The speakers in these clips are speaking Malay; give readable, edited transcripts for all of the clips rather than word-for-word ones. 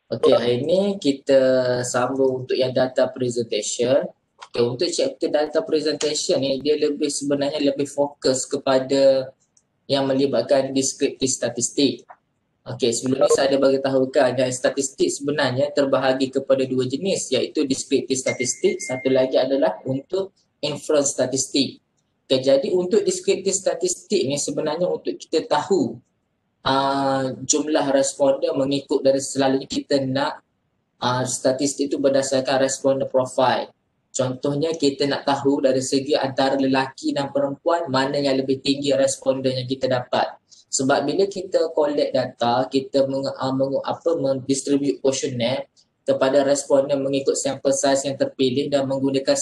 Okey, hari ini kita sambung untuk yang data presentation. Okay, untuk chapter data presentation ni, dia sebenarnya lebih fokus kepada yang melibatkan deskriptif statistik. Okey, sebelum ni saya ada bagi tahukan dan statistik sebenarnya terbahagi kepada dua jenis, iaitu deskriptif statistik, satu lagi adalah untuk inference statistik. Okay, jadi untuk deskriptif statistik ni sebenarnya untuk kita tahu jumlah responden mengikut dari selalunya kita nak statistik itu berdasarkan responder profile. Contohnya kita nak tahu dari segi antara lelaki dan perempuan mana yang lebih tinggi responden yang kita dapat. Sebab bila kita collect data, kita mendistribute questionnaire kepada responden mengikut sample size yang terpilih dan menggunakan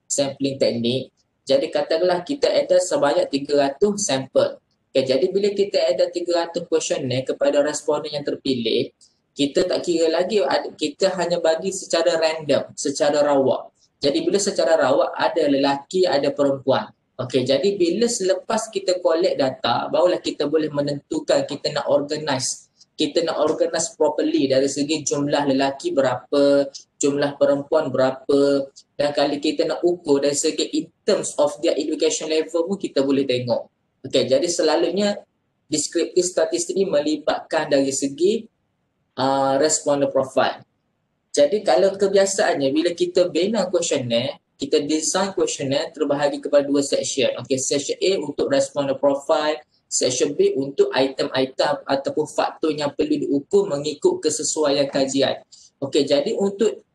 sampling teknik. Jadi katakanlah kita ada sebanyak 300 sampel. Okay, jadi bila kita ada 300 questionnaire kepada responden yang terpilih, kita tak kira lagi, kita hanya bagi secara random, secara rawak. Jadi bila secara rawak ada lelaki, ada perempuan. Okey, jadi bila selepas kita collect data, barulah kita boleh menentukan kita nak organize. Kita nak organize properly dari segi jumlah lelaki berapa, jumlah perempuan berapa, dan kalau kita nak ukur dari segi in terms of their education level pun kita boleh tengok. Okey, jadi selalunya deskriptif statistik ini melibatkan dari segi responder profile. Jadi kalau kebiasaannya bila kita bina questionnaire, kita design questionnaire terbahagi kepada dua section. Okey, section A untuk responder profile, section B untuk item-item ataupun faktor yang perlu diukur mengikut kesesuaian kajian. Okey, jadi untuk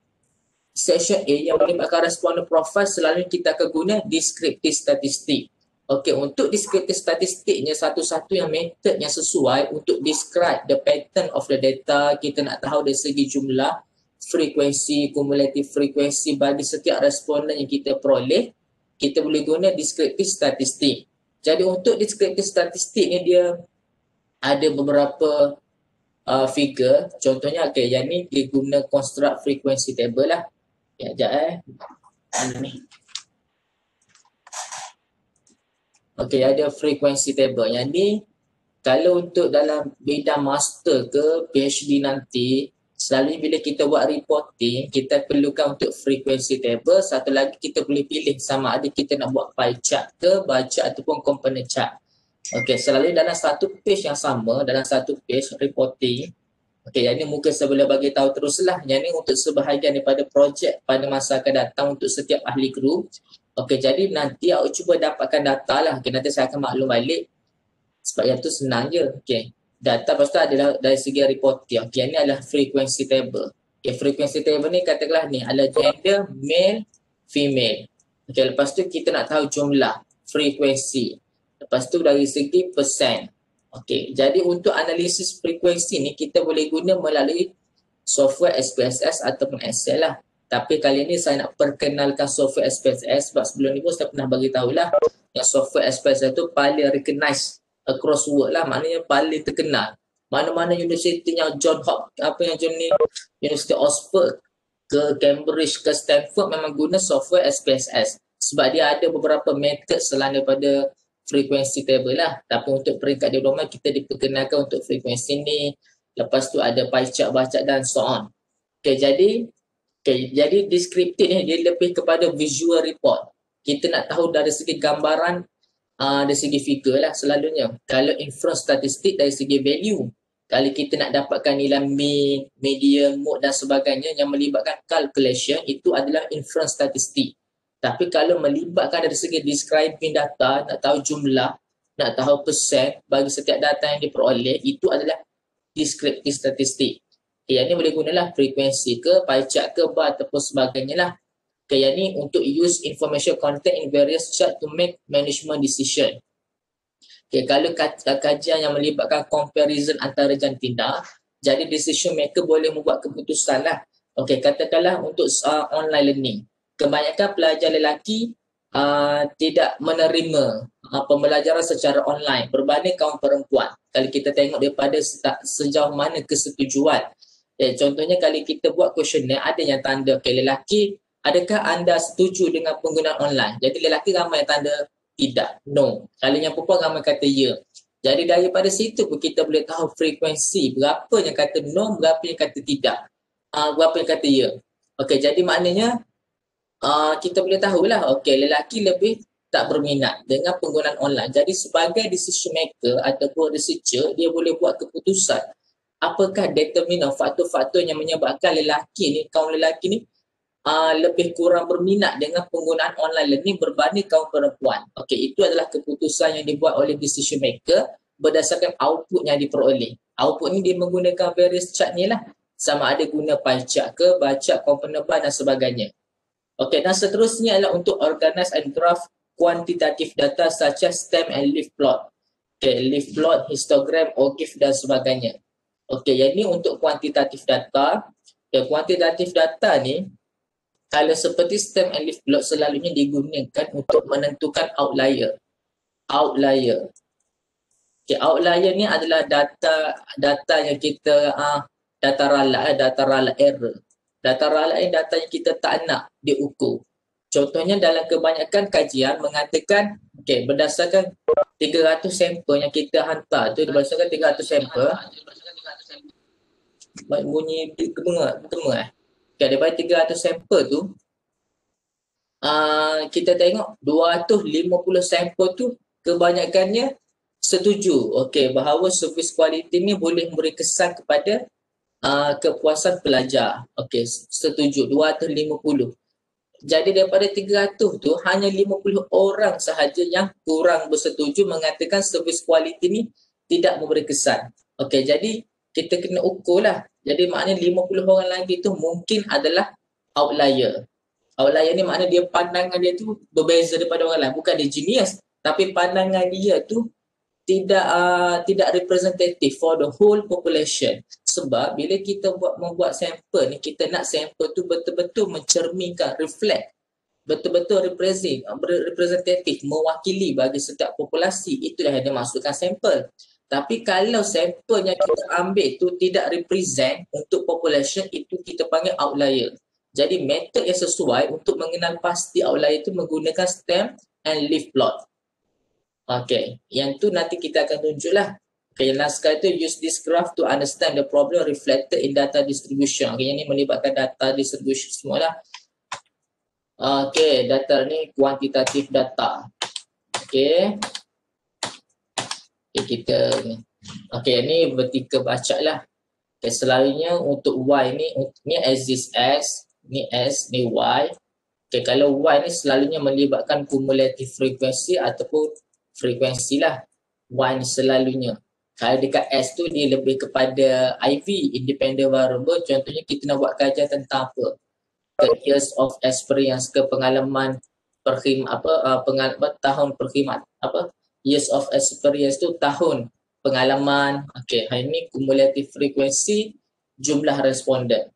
section A yang melibatkan responder profile selalu kita akan guna deskriptif statistik. Okey, untuk deskriptif statistiknya satu-satu yang method yang sesuai untuk describe the pattern of the data. Kita nak tahu dari segi jumlah, frekuensi, kumulatif frekuensi bagi setiap responden yang kita peroleh, kita boleh guna deskriptif statistik. Jadi untuk deskriptif statistik ni dia ada beberapa figure. Contohnya okey, yang ni dia guna construct frequency table lah. Ya, sekejap ni. Okey, ada frequency table. Yang ni kalau untuk dalam bidang master ke PhD nanti, selalu bila kita buat reporting, kita perlukan untuk frequency table. Satu lagi kita boleh pilih sama ada kita nak buat pie chart ke, bar chart ataupun component chart. Okey, selalu dalam satu page yang sama, dalam satu page reporting. Okey, yang ni mungkin saya boleh bagi tahu teruslah. Yang ni untuk sebahagian daripada projek pada masa akan datang untuk setiap ahli group. Okey, jadi nanti awak cuba dapatkan data lah. Okay, nanti saya akan maklum balik. Sebab yang tu senang je. Okay. Data lepas tu adalah dari segi reporting. Okay, ini adalah frequency table. Okay, frequency table ni katakanlah ni adalah gender, male, female. Okay, lepas tu kita nak tahu jumlah, frekuensi. Lepas tu dari segi persen. Okay, jadi untuk analisis frekuensi ni kita boleh guna melalui software SPSS ataupun Excel lah. Tapi kali ini saya nak perkenalkan software SPSS sebab sebelum ni pun saya pernah bagi tahulah yang software SPSS tu paling recognized across world lah, maknanya paling terkenal. Mana-mana universiti yang University Oxford ke Cambridge ke Stanford memang guna software SPSS sebab dia ada beberapa method selain daripada frekuensi table lah. Tapi untuk peringkat diploma kita diperkenalkan untuk frekuensi ni. Lepas tu ada pie chart, bar chart dan so on. Jadi deskriptif ni dia lebih kepada visual report. Kita nak tahu dari segi gambaran, dari segi figure lah selalunya. Kalau inference statistik dari segi value. Kalau kita nak dapatkan nilai mean, median, mode dan sebagainya yang melibatkan calculation, itu adalah inference statistik. Tapi kalau melibatkan dari segi describing data, nak tahu jumlah, nak tahu persen bagi setiap data yang diperoleh, itu adalah deskriptif statistik. Yang ni boleh gunalah frekuensi ke, pie chart ke, bar ataupun sebagainya lah. Yang ni untuk use information content in various chart to make management decision. Kalau kajian yang melibatkan comparison antara jantina, jadi decision maker boleh membuat keputusan lah. Katakanlah untuk online learning. Kebanyakan pelajar lelaki tidak menerima pembelajaran secara online berbanding kaum perempuan. Kalau kita tengok daripada sejauh mana kesetujuan. Contohnya kalau kita buat questionnaire, ada yang tanda lelaki, adakah anda setuju dengan penggunaan online? Jadi lelaki ramai yang tanda tidak, no. Kalau yang perempuan ramai kata ya. Jadi daripada situ pun kita boleh tahu frekuensi, berapa yang kata no, berapa yang kata tidak, berapa yang kata ya. Okey, jadi maknanya kita boleh tahulah, okey, lelaki lebih tak berminat dengan penggunaan online. Jadi sebagai decision maker ataupun researcher, dia boleh buat keputusan apakah determinant, faktor-faktor yang menyebabkan lelaki ni, kaum lelaki ni lebih kurang berminat dengan penggunaan online learning berbanding kaum perempuan. Okey, itu adalah keputusan yang dibuat oleh decision maker berdasarkan output yang diperoleh. Output ni dia menggunakan various chart ni lah. Sama ada guna pie chart ke, bar chart, component bar dan sebagainya. Okey, dan seterusnya adalah untuk organize and graph quantitative data such as stem and leaf plot. Okey, leaf plot, histogram, OGIF dan sebagainya. Okey, yang ini untuk kuantitatif data. Dan kuantitatif data ni, kalau seperti stem and leaf plot selalunya digunakan untuk menentukan outlier. Outlier. Okay, outlier ni adalah data yang kita data ralat error. Data ralat ni data yang kita tak nak diukur. Contohnya dalam kebanyakan kajian mengatakan berdasarkan 300 sampel yang kita hantar tu, berdasarkan 300 sampel bunyi gema daripada 300 sampel tu kita tengok 250 sampel tu kebanyakannya setuju bahawa service quality ni boleh memberi kesan kepada kepuasan pelajar. Setuju 250. Jadi daripada 300 tu hanya 50 orang sahaja yang kurang bersetuju mengatakan service quality ni tidak memberi kesan. Jadi kita kena ukur lah. Jadi maknanya 50 orang lagi tu mungkin adalah outlier. Outlier ni maknanya dia pandangan dia tu berbeza daripada orang lain. Bukan dia genius, tapi pandangan dia tu tidak representative for the whole population. Sebab bila kita membuat sampel ni, kita nak sampel tu betul-betul mencerminkan, reflect, betul-betul representatif, mewakili bagi setiap populasi. Itulah yang dimaksudkan sampel. Tapi kalau sampel yang kita ambil tu tidak represent untuk population, itu kita panggil outlier. Jadi metod yang sesuai untuk mengenal pasti outlier itu menggunakan stem and leaf plot. Yang tu nanti kita akan tunjuklah. Yang last sekali tu, use this graph to understand the problem reflected in data distribution. Yang ni melibatkan data distribution semualah. Data ni kuantitatif data. Kita ni vertical baca lah. Selalunya untuk Y ni as this X, ni S, ni Y. Kalau Y ni selalunya melibatkan cumulative frequency ataupun frekuensi lah. Y ni selalunya. Kalau dekat S tu dia lebih kepada IV, independent variable. Contohnya kita nak buat kajian tentang apa? Years of experience ke pengalaman tahun perkhidmat years of experience tu tahun pengalaman. Ini cumulative frequency, jumlah responden.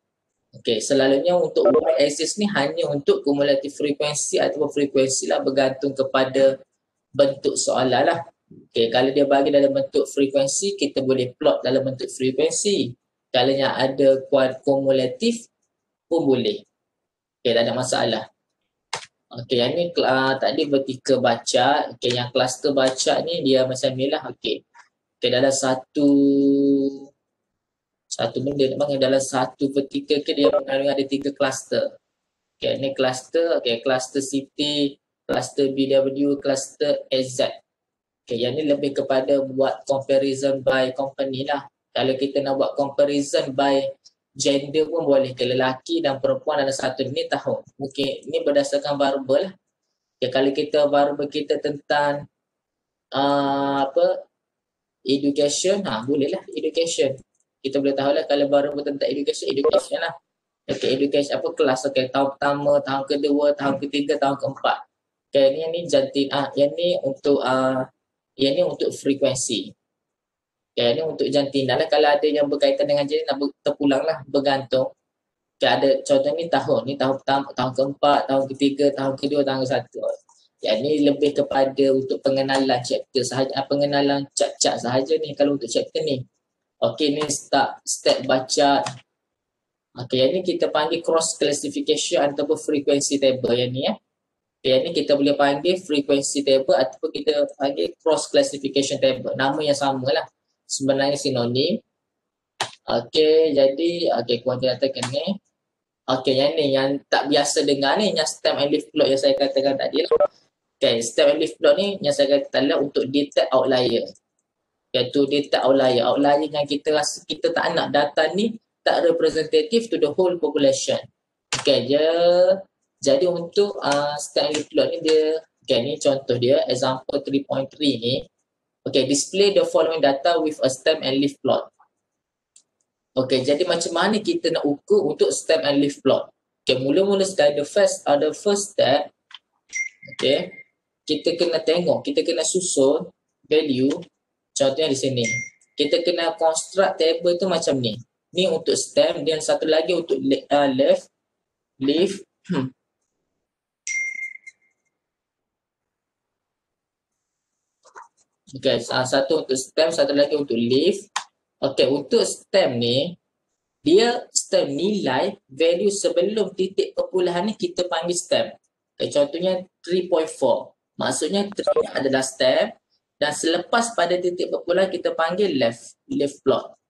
Selalunya untuk Y axis ni hanya untuk cumulative frequency ataupun frekuensi lah, bergantung kepada bentuk soalan lah. Kalau dia bagi dalam bentuk frekuensi, kita boleh plot dalam bentuk frekuensi. Kalau yang ada kumulatif pun boleh. Tak ada masalah. Yang ni tadi vertical baca. Yang cluster baca ni dia macam ni lah. Dalam satu benda dalam satu vertical dia mengandung ada 3 cluster. Ni cluster, cluster city, cluster BW, cluster SZ. Yang ni lebih kepada buat comparison by company lah. Kalau kita nak buat comparison by gender pun boleh, ke lelaki dan perempuan dalam satu ni tahun. Mungkin ni berdasarkan variable lah. Kalau kita variable kita tentang education, boleh lah education. Kita boleh tahu lah kalau variable tentang education lah. Education kelas, tahun pertama, tahun kedua, tahun ketiga, tahun keempat. Yang ni jantin, yang ni untuk frekuensi. Ini untuk jantina lah. Kalau ada yang berkaitan dengan jantina, terpulang lah, bergantung. Ada contoh ni tahun pertama, tahun keempat, tahun ketiga, tahun kedua, tahun ke-1. Yang ni lebih kepada untuk pengenalan chapter sahaja, pengenalan cat-cat sahaja ni kalau untuk chapter ni. Ni step baca. Yang ni kita panggil cross classification ataupun frequency table yang ni . Yang ni kita boleh panggil frequency table ataupun kita panggil cross classification table. Nama yang sama lah. Sebenarnya sinonim. Okey, jadi kuantitas data ni. Okey, yang ni yang tak biasa dengar ni, yang stem and leaf plot yang saya katakan tadi lah. Okay, stem and leaf plot ni yang saya katakan lah untuk detect outlier. Iaitu detect outlier. Outlier yang kita rasa kita tak nak data ni tak representative to the whole population. Okay, jadi untuk stem and leaf plot ni dia, okay, ni contoh dia, example 3.3 ni. Okay, display the following data with a stem and leaf plot. Okay, jadi macam mana kita nak ukur untuk stem and leaf plot? Okay, mula-mula sekali the first step, okay, kita kena tengok, kita kena susun value. Contohnya di sini. Kita kena construct table tu macam ni. Ni untuk stem dan satu lagi untuk leaf. Okay, satu untuk stem, satu lagi untuk leaf. Okay, untuk stem ni, dia stem nilai value sebelum titik perpulahan ni kita panggil stem. Okay, contohnya 3.4. Maksudnya 3 adalah stem dan selepas pada titik perpulahan kita panggil leaf plot.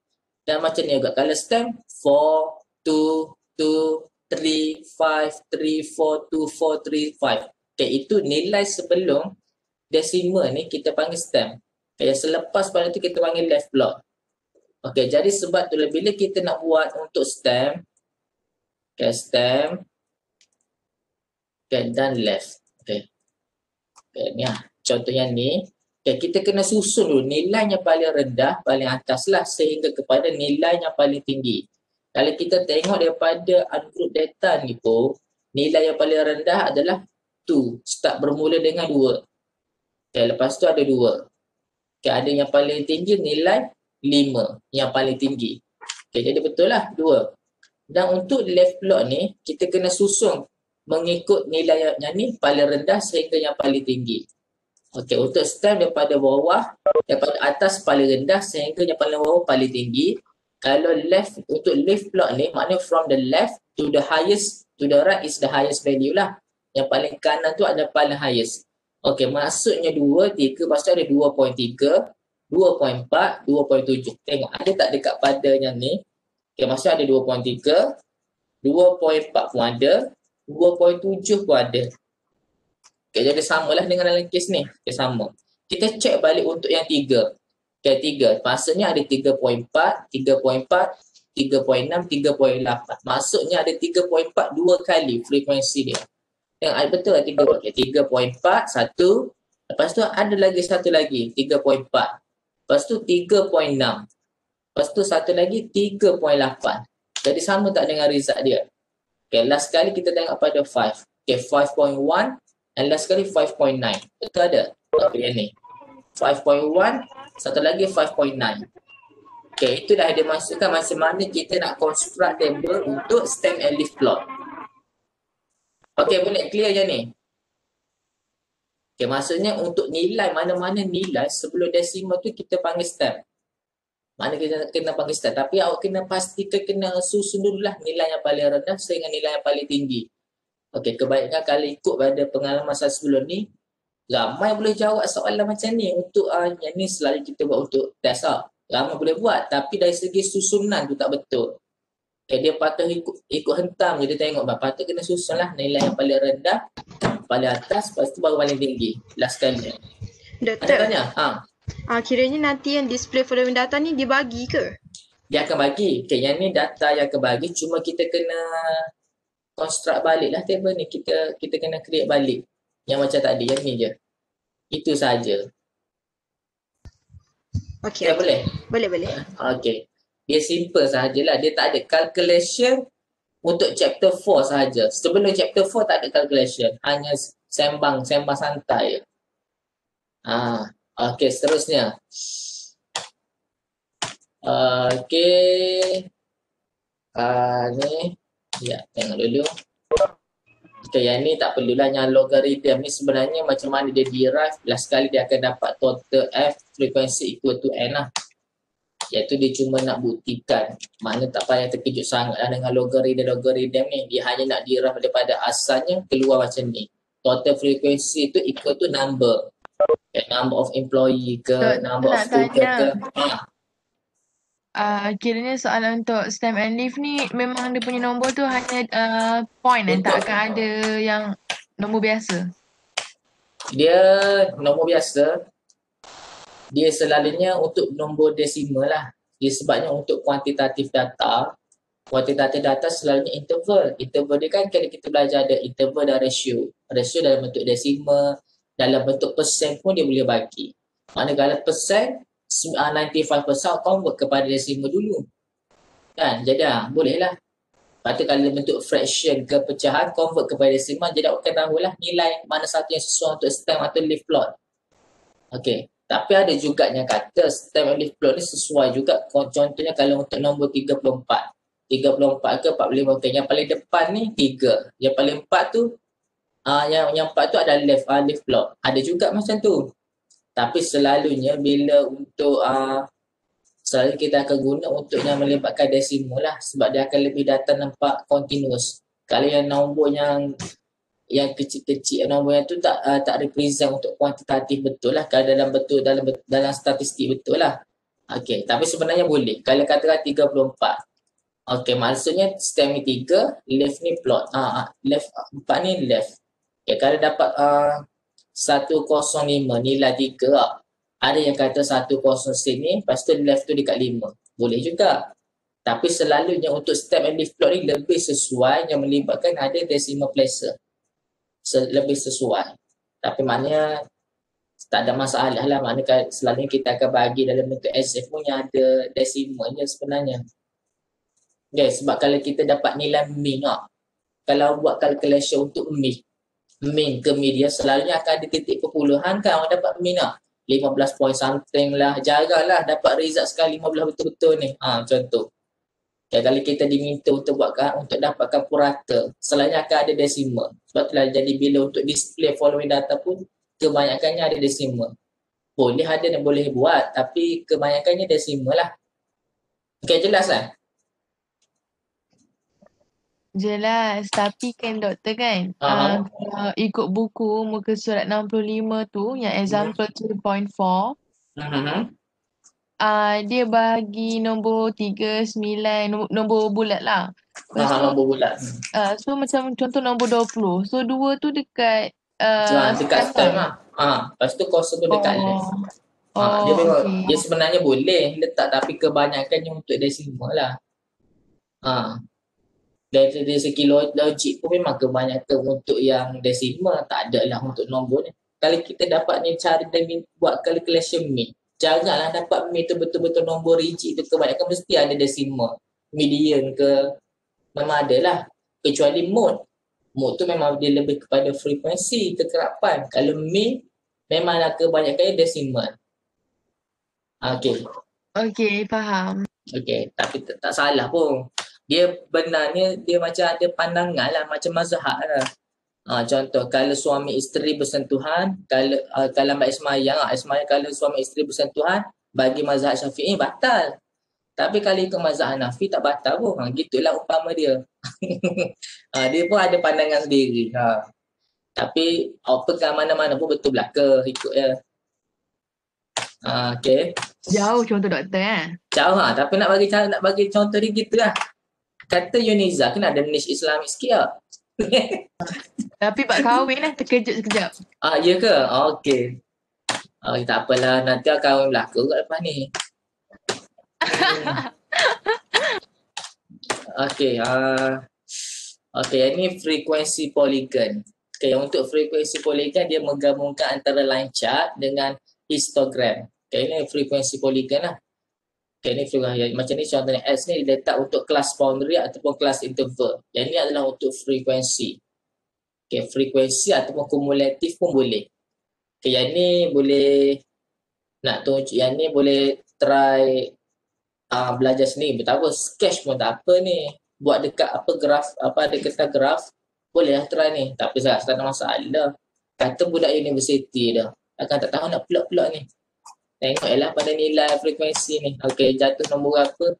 Dan macam ni juga, kalau stem 4, 2, 2, 3, 5, 3, 4, 2, 4, 3, 5. Okay, itu nilai sebelum decimal ni kita panggil stem. Okay, selepas pada tu kita panggil leaf plot. Okay, jadi sebab tu bila kita nak buat untuk stem, okay, stem, okay, dan left. Okay, ni contohnya ni. Okay, kita kena susun dulu nilainya paling rendah, paling atas lah sehingga kepada nilai yang paling tinggi. Kalau kita tengok daripada ungroup data ni pun, nilai yang paling rendah adalah 2. Start bermula dengan 2. Okay, lepas tu ada 2. Okay, ada yang paling tinggi nilai 5 yang paling tinggi. Okay, jadi betul lah 2. Dan untuk left plot ni, kita kena susun mengikut nilai yang ni paling rendah sehingga yang paling tinggi. Okey, untuk stem daripada bawah, daripada atas paling rendah sehingga yang paling bawah paling tinggi. Kalau left, untuk left plot ni, maknanya from the left to the highest, to the right is the highest value lah. Yang paling kanan tu ada paling highest. Okey, maksudnya 2, 3, lepas tu ada 2.3, 2.4, 2.7. Tengok, ada tak dekat pada yang ni? Okey, maksudnya ada 2.3, 2.4 pun ada, 2.7 pun ada. Okay, jadi samalah dengan dalam kes ni. Okay, sama. Kita cek balik untuk yang 3. Okay, 3. Maksudnya ada 3.4, 3.4, 3.6, 3.8. Maksudnya ada 3.4 dua kali frekuensi dia. Yang ada betul lah 3. Okay, 3.4, 1. Lepas tu ada lagi satu lagi, 3.4. Lepas tu 3.6. Lepas tu satu lagi 3.8. Jadi sama tak dengan result dia? Okay, last kali kita tengok pada 5. Okay, 5.1. Dan last sekali 5.9. Betul ada? Okay, yang ni. 5.1. Satu lagi 5.9. Okay, itu dah dia masukkan macam mana kita nak construct table untuk stem and leaf plot. Okay, boleh clear je ni? Okay, maksudnya untuk nilai, mana-mana nilai sebelum decimal tu kita panggil stem. Mana kita kena panggil stem. Tapi awak kena pastikan, kena susun dululah nilai yang paling rendah sehingga nilai yang paling tinggi. Okey, kebanyakan kalau ikut pada pengalaman saya sebelum ni, ramai boleh jawab soalan macam ni. Untuk yang ni selalu kita buat untuk test lah. Ramai boleh buat, tapi dari segi susunan tu tak betul. Okay, dia patut ikut hentam je, dia tengok patut kena susun lah nilai yang paling rendah, paling atas, lepas tu baru paling tinggi. Last kali. Doktor, ada tanya? Kiranya nanti yang display following data ni dibagi ke? Dia akan bagi. Okay, yang ni data yang akan bagi, cuma kita kena construct balik lah table ni. Kita kena create balik. Yang macam tadi, yang ni je. Itu saja. Okey, okay, boleh? Boleh. Okey. Dia simple sahajalah. Dia tak ada calculation untuk chapter 4 sahaja. Sebelum chapter 4 tak ada calculation. Hanya sembang santai. Okey, seterusnya. Okey. Ni. Ya, tengok dulu. Okay, yang ni tak perlulah, yang logarithm ni sebenarnya macam mana dia derive. Last kali dia akan dapat total F frekuensi equal to N lah. Iaitu dia cuma nak buktikan. Mana tak payah terkejut sangat lah dengan logarithm ni. Dia hanya nak derive daripada asalnya keluar macam ni. Total frequency tu equal to number. Number of employee ke, Doktor number of nak student ke. tanya. Kiranya soalan untuk stamp and leave ni memang dia punya nombor tu hanya point kan? Tak akan ada yang nombor biasa? Dia nombor biasa, dia selalunya untuk nombor desimal lah. Dia sebabnya untuk kuantitatif data selalunya interval. Interval dia kan kalau kita belajar ada interval dan ratio. Ratio dalam bentuk desimal, dalam bentuk persen pun dia boleh bagi. Manakala persen, 95% convert kepada desimal dulu. Kan? Jadi boleh lah. Lepas tu kalau bentuk fraction ke pecahan, convert kepada desimal, jadi awak akan tahulah nilai mana satu yang sesuai untuk stamp atau leaf plot. Okey. Tapi ada juga yang kata stamp and leaf plot ni sesuai juga. Contohnya kalau untuk nombor 34 ke 45, okay. Yang paling depan ni 3. Yang paling 4 tu yang 4 tu ada leaf plot. Ada juga macam tu. Tapi selalunya bila untuk selalu kita akan guna untuk yang melibatkan desimal lah, sebab dia akan lebih data nampak continuous. Kalau yang nombor yang kecil-kecil, nombor yang tu tak represent untuk kuantitatif betul lah. Kalau dalam statistik betul lah. Okey, tapi sebenarnya boleh. Kalau katakan 34. Okey, maksudnya stem ni 3, left ni plot. Left 4 ni left. Okay, kalau dapat 105 nilai 3, ada yang kata 10 sini, lepas tu left tu dekat 5. Boleh juga. Tapi selalunya untuk stem and leaf plot ni lebih sesuai yang melibatkan ada decimal placer. Lebih sesuai. Tapi maknanya tak ada masalah lah. Maknanya selalunya kita akan bagi dalam bentuk SF pun yang ada decimalnya sebenarnya. Okay, sebab kalau kita dapat nilai mean, kalau buat calculation untuk mean ke media, selalunya akan ada titik perpuluhan kan, orang dapat mean 15 point something lah, jaranglah dapat result sekali 15 betul-betul ni. Contoh. Okay, kalau kita diminta untuk untuk dapatkan purata, selalunya akan ada decimal. Sebab itulah jadi bila untuk display following data pun, kebanyakannya ada decimal. Boleh ada dan boleh buat, tapi kebanyakannya decimal lah. Okay, jelas lah? Jelas, tapi kan doktor kan, kalau ikut buku muka surat 65 tu, yang example 2.4, dia bagi nombor 3, 9, nombor bulat lah. Nombor bulat. So macam contoh nombor 20. So 2 tu dekat dekat stem lah. Lepas tu kosong tu dekat left. Dia memang, dia sebenarnya boleh letak, tapi kebanyakannya untuk desimal lah. Dari segi logik pun memang kebanyakan untuk yang desimal, tak ada lah untuk nombor ni. Kalau kita dapat ni cara dan buat calculation mean, janganlah dapat mean tu betul-betul nombor rigid tu, kebanyakan mesti ada desimal, median ke, memang ada lah. Kecuali mode tu memang dia lebih kepada frekuensi, kekerapan. Kalau mean, memanglah kebanyakannya desimal. Okey, faham. Okey, tapi tak salah pun. Dia benarnya dia macam ada pandangan lah, macam mazhab lah. Contoh, kalau suami isteri bersentuhan, kalau Mbak Ismayang kalau suami isteri bersentuhan, bagi mazhab Syafi'i batal. Tapi kalau ikut mazhab Hanafi tak batal pun. Gitulah umpama dia. Dia pun ada pandangan sendiri. Tapi pegang mana-mana pun betul belaka ikut ya. Okey. Jauh contoh doktor Jauh tapi nak bagi contoh dia gitu lah. Kata Yuniza kena ada niche Islamic sikit lah. Tapi bak kahwin lah, terkejut sekejap. Ya ke? Okey. Tak apalah, nanti kahwin belaka kat lepas ni. Okey. Okey, ini frekuensi polygon. Okey, untuk frekuensi polygon dia menggabungkan antara line chart dengan histogram. Okey, ini frekuensi polygon lah. Okay, ni macam ni contohnya S ni diletak untuk kelas boundary ataupun kelas interval. Yang ni adalah untuk frekuensi. Okay, frekuensi ataupun kumulatif pun boleh. Okay, yang ni boleh nak tunjuk, yang ni boleh try belajar sendiri. Betapa sketch pun tak apa ni. Buat dekat graf, ada kertas graf, boleh lah try ni. Tak ada masalah. Kata budak universiti dah. Akan tak tahu nak plot-plot ni. Tengoklah pada nilai frekuensi ni. Okey, jatuh nombor berapa?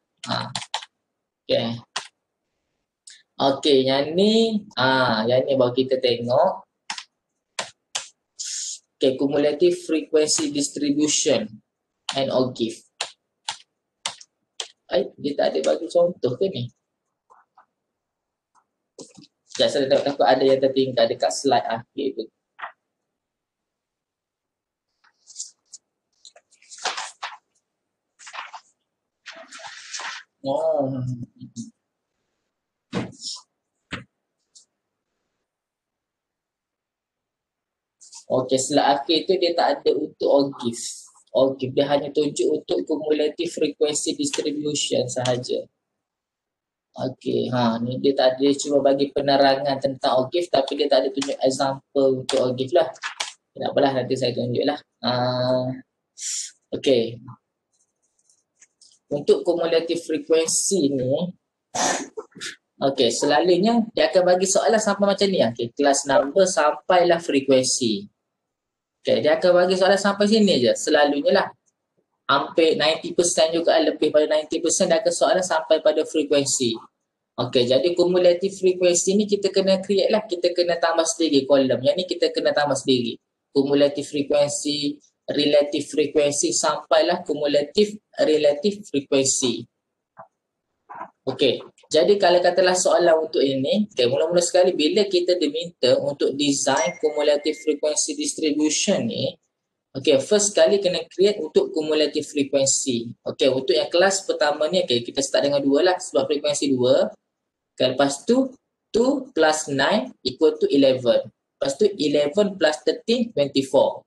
Okey. Okey, yang ni baru kita tengok. Okay, cumulative frequency distribution and OGIF. Dia tak ada bagi contoh ke ni? Sekejap, saya takut ada yang tertinggal dekat slide akhir tu. Oh. Okey, slide akhir tu dia tak ada untuk OGIF. OGIF dia hanya tunjuk untuk cumulative frequency distribution sahaja. Okey, ni dia tak ada, cuma bagi penerangan tentang OGIF tapi dia tak ada tunjuk example untuk OGIF lah. Tak apalah, nanti saya tunjuk lah. Okey. Untuk cumulative frequency ni, okey, selalunya dia akan bagi soalan sampai macam ni. Okey, kelas number sampailah frekuensi. Okey, dia akan bagi soalan sampai sini je. Selalunya lah. Hampir 90% juga, lebih pada 90% dia akan soalan sampai pada frekuensi. Okey, jadi cumulative frekuensi ni kita kena create lah. Kita kena tambah sendiri kolom. Yang ni kita kena tambah sendiri. Cumulative frekuensi, relative frekuensi, sampailah cumulative relative frekuensi. Okey, jadi kalau katalah soalan untuk ini, okay, mula-mula sekali bila kita diminta untuk design cumulative frequency distribution ni, okay, first kali kena create untuk cumulative frequency. Okay, untuk yang kelas pertama ni, okay, kita start dengan 2 lah sebab frekuensi 2. Okay, lepas tu 2 plus 9 equal to 11. Lepas tu 11 plus 13, 24.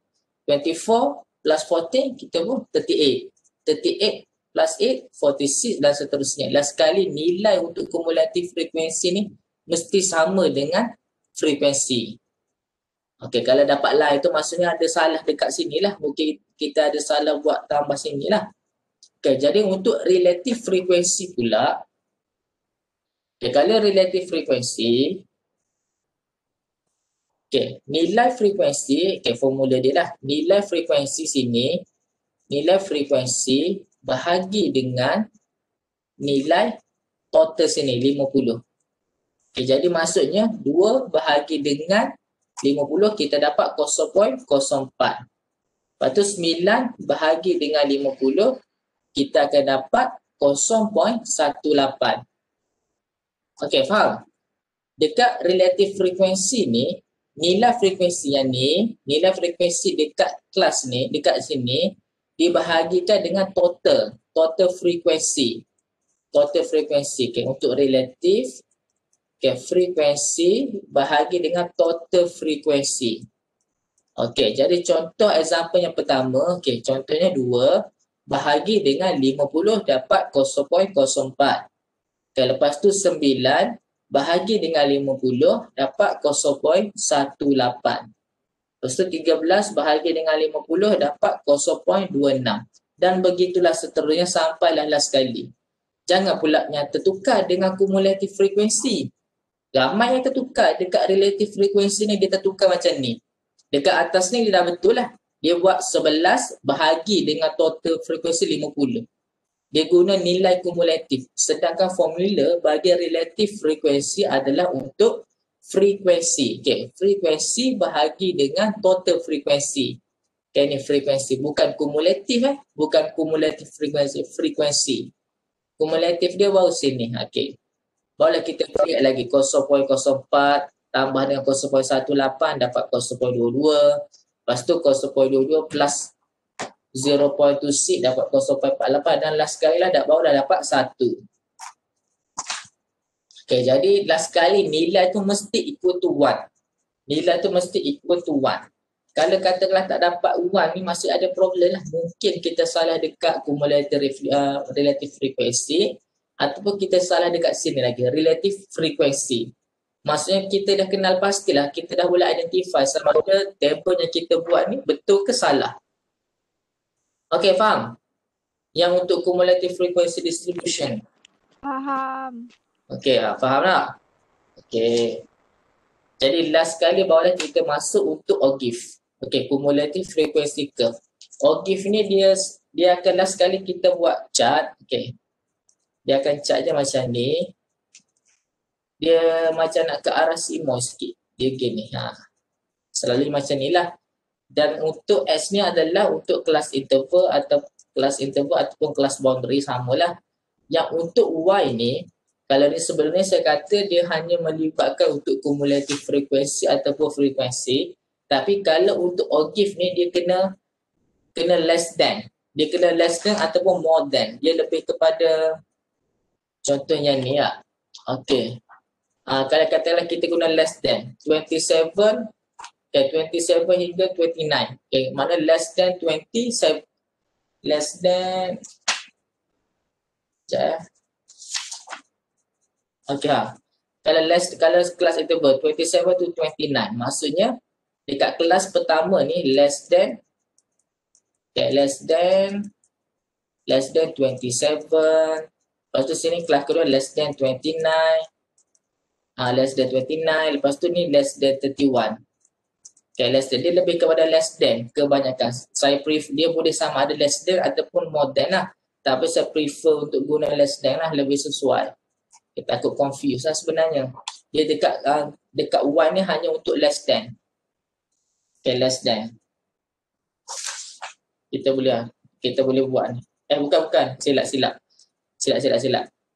24 plus 14, kita pun 38. 38 plus 8, 46 dan seterusnya. Last kali nilai untuk kumulatif frekuensi ni mesti sama dengan frekuensi. Okey, kalau dapat lah itu maksudnya ada salah dekat sini lah. Mungkin kita ada salah buat tambah sini lah. Okey, jadi untuk relative frekuensi pula. Okey, kalau relative frekuensi. Okey, nilai frekuensi, okey, formula dia lah. Nilai frekuensi sini, nilai frekuensi bahagi dengan nilai total sini 50. Okay, jadi maksudnya 2 bahagi dengan 50 kita dapat 0.04. Lepas tu 9 bahagi dengan 50 kita akan dapat 0.18. Okey, faham? Dekat relative frekuensi ni, nilai frekuensi yang ni, nilai frekuensi dekat kelas ni, dekat sini dibahagikan dengan total frekuensi. Total frekuensi, okay, untuk relative, okay, frekuensi bahagi dengan total frekuensi. Okey, jadi contoh example yang pertama, okey, contohnya 2 bahagi dengan 50 dapat 0.04. Okay, lepas tu 9 bahagi dengan 50 dapat 0.18. Lepas tu 13 bahagi dengan 50 dapat 0.26. Dan begitulah seterusnya sampailah last kali. Jangan pula yang tertukar dengan kumulatif frekuensi. Ramai yang tertukar dekat relative frekuensi ni, dia tertukar macam ni. Dekat atas ni dia dah betul lah. Dia buat 11 bahagi dengan total frekuensi 50. Dia guna nilai kumulatif. Sedangkan formula bagi relative frekuensi adalah untuk frekuensi. Okay. Frekuensi bahagi dengan total frekuensi. Okay, ni frekuensi. Bukan kumulatif. Bukan kumulatif frekuensi. Frekuensi. Kumulatif dia baru sini. Okay. Barulah kita create lagi 0.04 tambah dengan 0.18 dapat 0.22. Lepas tu 0.22 plus 0.26 dapat 0.48 dan last sekali lah baru dah dapat 1. Okay, jadi last kali nilai tu mesti equal to 1. Nilai tu mesti equal to 1. Kalau katakanlah tak dapat 1 ni masih ada problem lah. Mungkin kita salah dekat cumulative relative frequency ataupun kita salah dekat sini lagi, relative frequency. Maksudnya kita dah kenal pastilah, kita dah boleh identify sama ada table yang kita buat ni betul ke salah. Okay, faham? Yang untuk cumulative frequency distribution. Faham. Okay, faham tak? Okay. Jadi last kali barulah kita masuk untuk OGIF. Okay, cumulative frequency curve. OGIF ni dia akan last kali kita buat chart. Okay. Dia akan chart je macam ni. Dia macam nak ke arah simo sikit. Dia gini. Selalu macam ni lah. Dan untuk X ni adalah untuk kelas interval ataupun kelas boundary, samalah. Yang untuk Y ni, kalau ni sebenarnya saya kata dia hanya melibatkan untuk kumulatif frekuensi ataupun frekuensi. Tapi kalau untuk OGIF ni dia kena less than. Dia kena less than ataupun more than. Dia lebih kepada contohnya ni lah. Okey. Kalau katalah kita guna less than 27, 27 hingga 29. Okay, mana less than 27, less than kalau kelas interval 27 to 29, maksudnya dekat kelas pertama ni less than 27. Lepas tu sini kelas kedua less than 29. Less than 29. Lepas tu ni less than 31. Okay, less than. Dia lebih kepada less than kebanyakan. Dia boleh sama ada less than ataupun more than lah. Tapi saya prefer untuk guna less than lah, lebih sesuai. Kita takut confuse lah sebenarnya. Dia dekat Y ni hanya untuk less than. Okay, less than. Kita boleh buat ni. Bukan. Silap.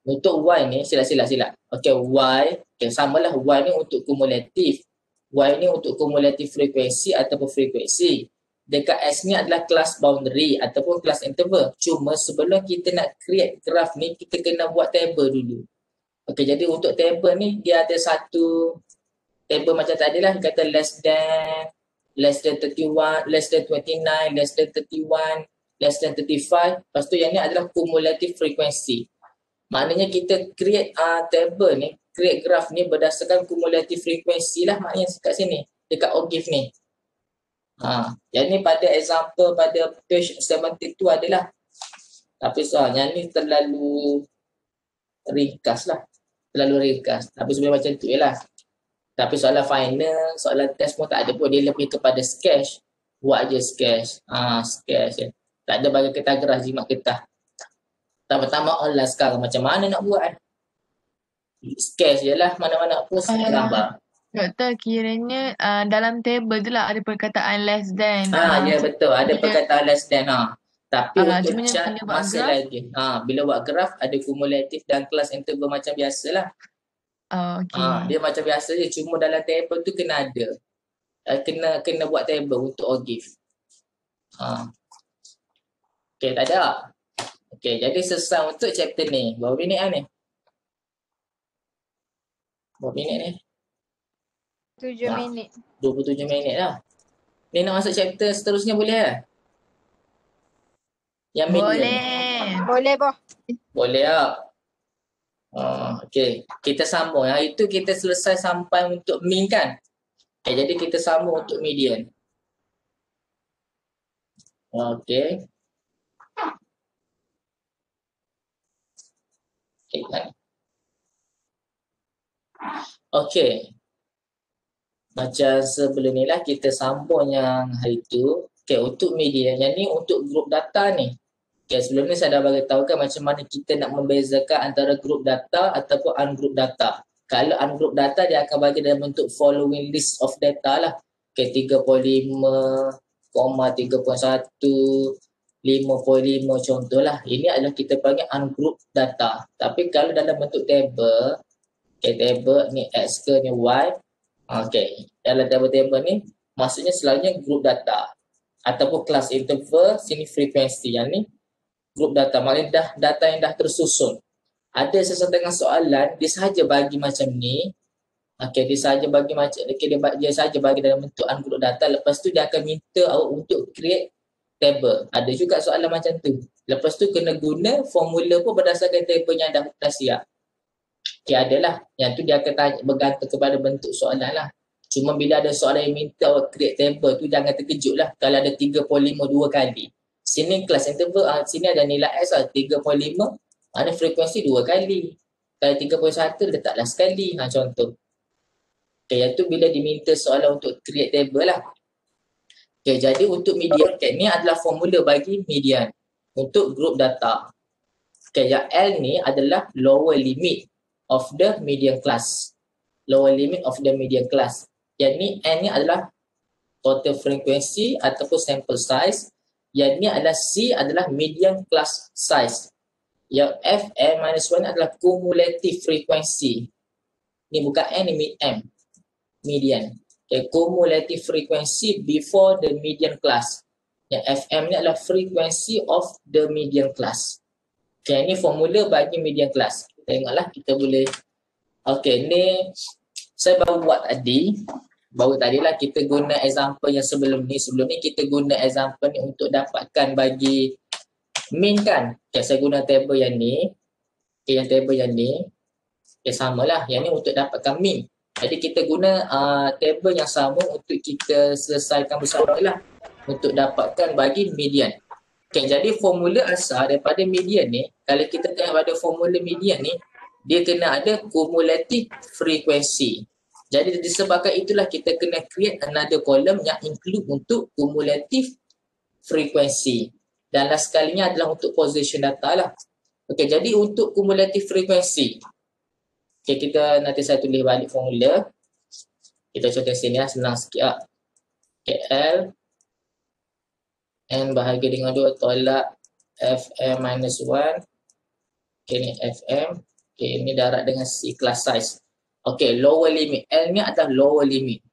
Untuk Y ni, silap. Okay, Y. Okay, samalah Y ni untuk kumulatif. Y ni untuk kumulatif frekuensi ataupun frekuensi. Dekat S ni adalah kelas boundary ataupun kelas interval. Cuma sebelum kita nak create graph ni, kita kena buat table dulu. Okey, jadi untuk table ni, dia ada satu table macam tadi lah. Kata less than 31, less than 29, less than 31, less than 35. Lepas tu yang ni adalah kumulatif frekuensi. Maknanya kita create table ni, create graph ni berdasarkan kumulatif frekuensi lah maknanya kat sini. Dekat OGIF ni. Yang ni pada example pada page 72 adalah. Tapi yang ni terlalu ringkas lah. Tapi sebenarnya macam tu je lah. Tapi soalan final, soalan test pun tak ada pun. Dia lebih kepada sketch. Buat je sketch. Sketch je. Tak ada bagi kita gerah jimat kita. Pertama online sekarang macam mana nak buat? Sketch je lah. Mana-mana pun gambar. Doktor, kiranya dalam table tu lah ada perkataan less than. Ya betul, ada perkataan less than. Tapi untuk cuma chart masih lagi. Bila buat graf ada kumulatif dan kelas interval macam biasalah. Dia macam biasa je, cuma dalam table tu kena ada. Kena buat table untuk OGIF. Okey, tak ada. Okey, jadi selesai untuk chapter ni. Berapa minit lah ni? Berapa minit ni? 7 minit. 27 minit lah. Ni nak masuk chapter seterusnya boleh lah? Yang medium. Boleh boh. Boleh lah. Okey. Kita sambung. Yang itu kita selesai sampai untuk mean kan? Okay, jadi kita sambung untuk median. Okey. Okey. Macam sebelum ni lah kita sambung yang hari tu. Okay, untuk media. Yang ni untuk grup data ni. Okay, sebelum ni saya dah beritahu kan macam mana kita nak membezakan antara grup data ataupun ungroup data. Kalau ungroup data dia akan bagi dalam bentuk following list of data lah. Okay, 35, 3.1, 5.5 contohlah. Ini adalah kita panggil ungroup data. Tapi kalau dalam bentuk table, okay, table ni X ke ni Y. Okay, dalam table ni maksudnya selalunya group data ataupun kelas interval, sini frekuensi. Yang ni group data, maknanya dah data yang dah tersusun. Ada sesetengah soalan dia sahaja bagi macam ni. Okay, dia sahaja bagi macam dia sahaja bagi dalam bentuk ungroup data. Lepas tu dia akan minta awak untuk create table. Ada juga soalan macam tu. Lepas tu kena guna formula pun berdasarkan table yang dah siap. Okay, adalah. Yang tu dia akan tanya, bergantung kepada bentuk soalan lah. Cuma bila ada soalan yang minta awak create table tu jangan terkejut lah. Kalau ada 3.5 2 kali. Sini kelas interval, sini ada nilai S lah 3.5. Ada frekuensi 2 kali. Kalau 3.1 letaklah sekali. Contoh. Okay, yang tu bila diminta soalan untuk create table lah. Okay, jadi untuk median, okay, ni adalah formula bagi median. Untuk group data. Okay, yang L ni adalah lower limit of the median class. Lower limit of the median class. Yang ni N ni adalah total frequency ataupun sample size. Yang ni adalah C adalah median class size. Yang Fm-1 adalah cumulative frequency. Ni bukan N, ni M. Median. Okay, cumulative frequency before the median class. Yang Fm ni adalah frequency of the median class. Okay, ni formula bagi median class. Tengoklah, kita boleh. Okay, ni saya baru buat tadi. Baru tadilah kita guna example yang sebelum ni. Sebelum ni kita guna example ni untuk dapatkan bagi mean kan. Okay, saya guna table yang ni. Okay, yang table yang ni. Okay, samalah. Yang ni untuk dapatkan mean. Jadi kita guna table yang sama untuk kita selesaikan bersama lah. Untuk dapatkan bagi median. Okay, jadi formula asal daripada median ni, kalau kita tengok pada formula median ni, dia kena ada cumulative frequency. Jadi disebabkan itulah kita kena create another column yang include untuk cumulative frequency. Dan last kalinya adalah untuk position data lah. Okay, jadi untuk cumulative frequency. Okay, kita nanti saya tulis balik formula. Kita contoh sini lah, senang sikit lah. Okay, L N bahagi dengan 2 tolak Fm-1. Okay, ni Fm. Okay, ni darab dengan C class size. Okay, lower limit. L ni adalah lower limit.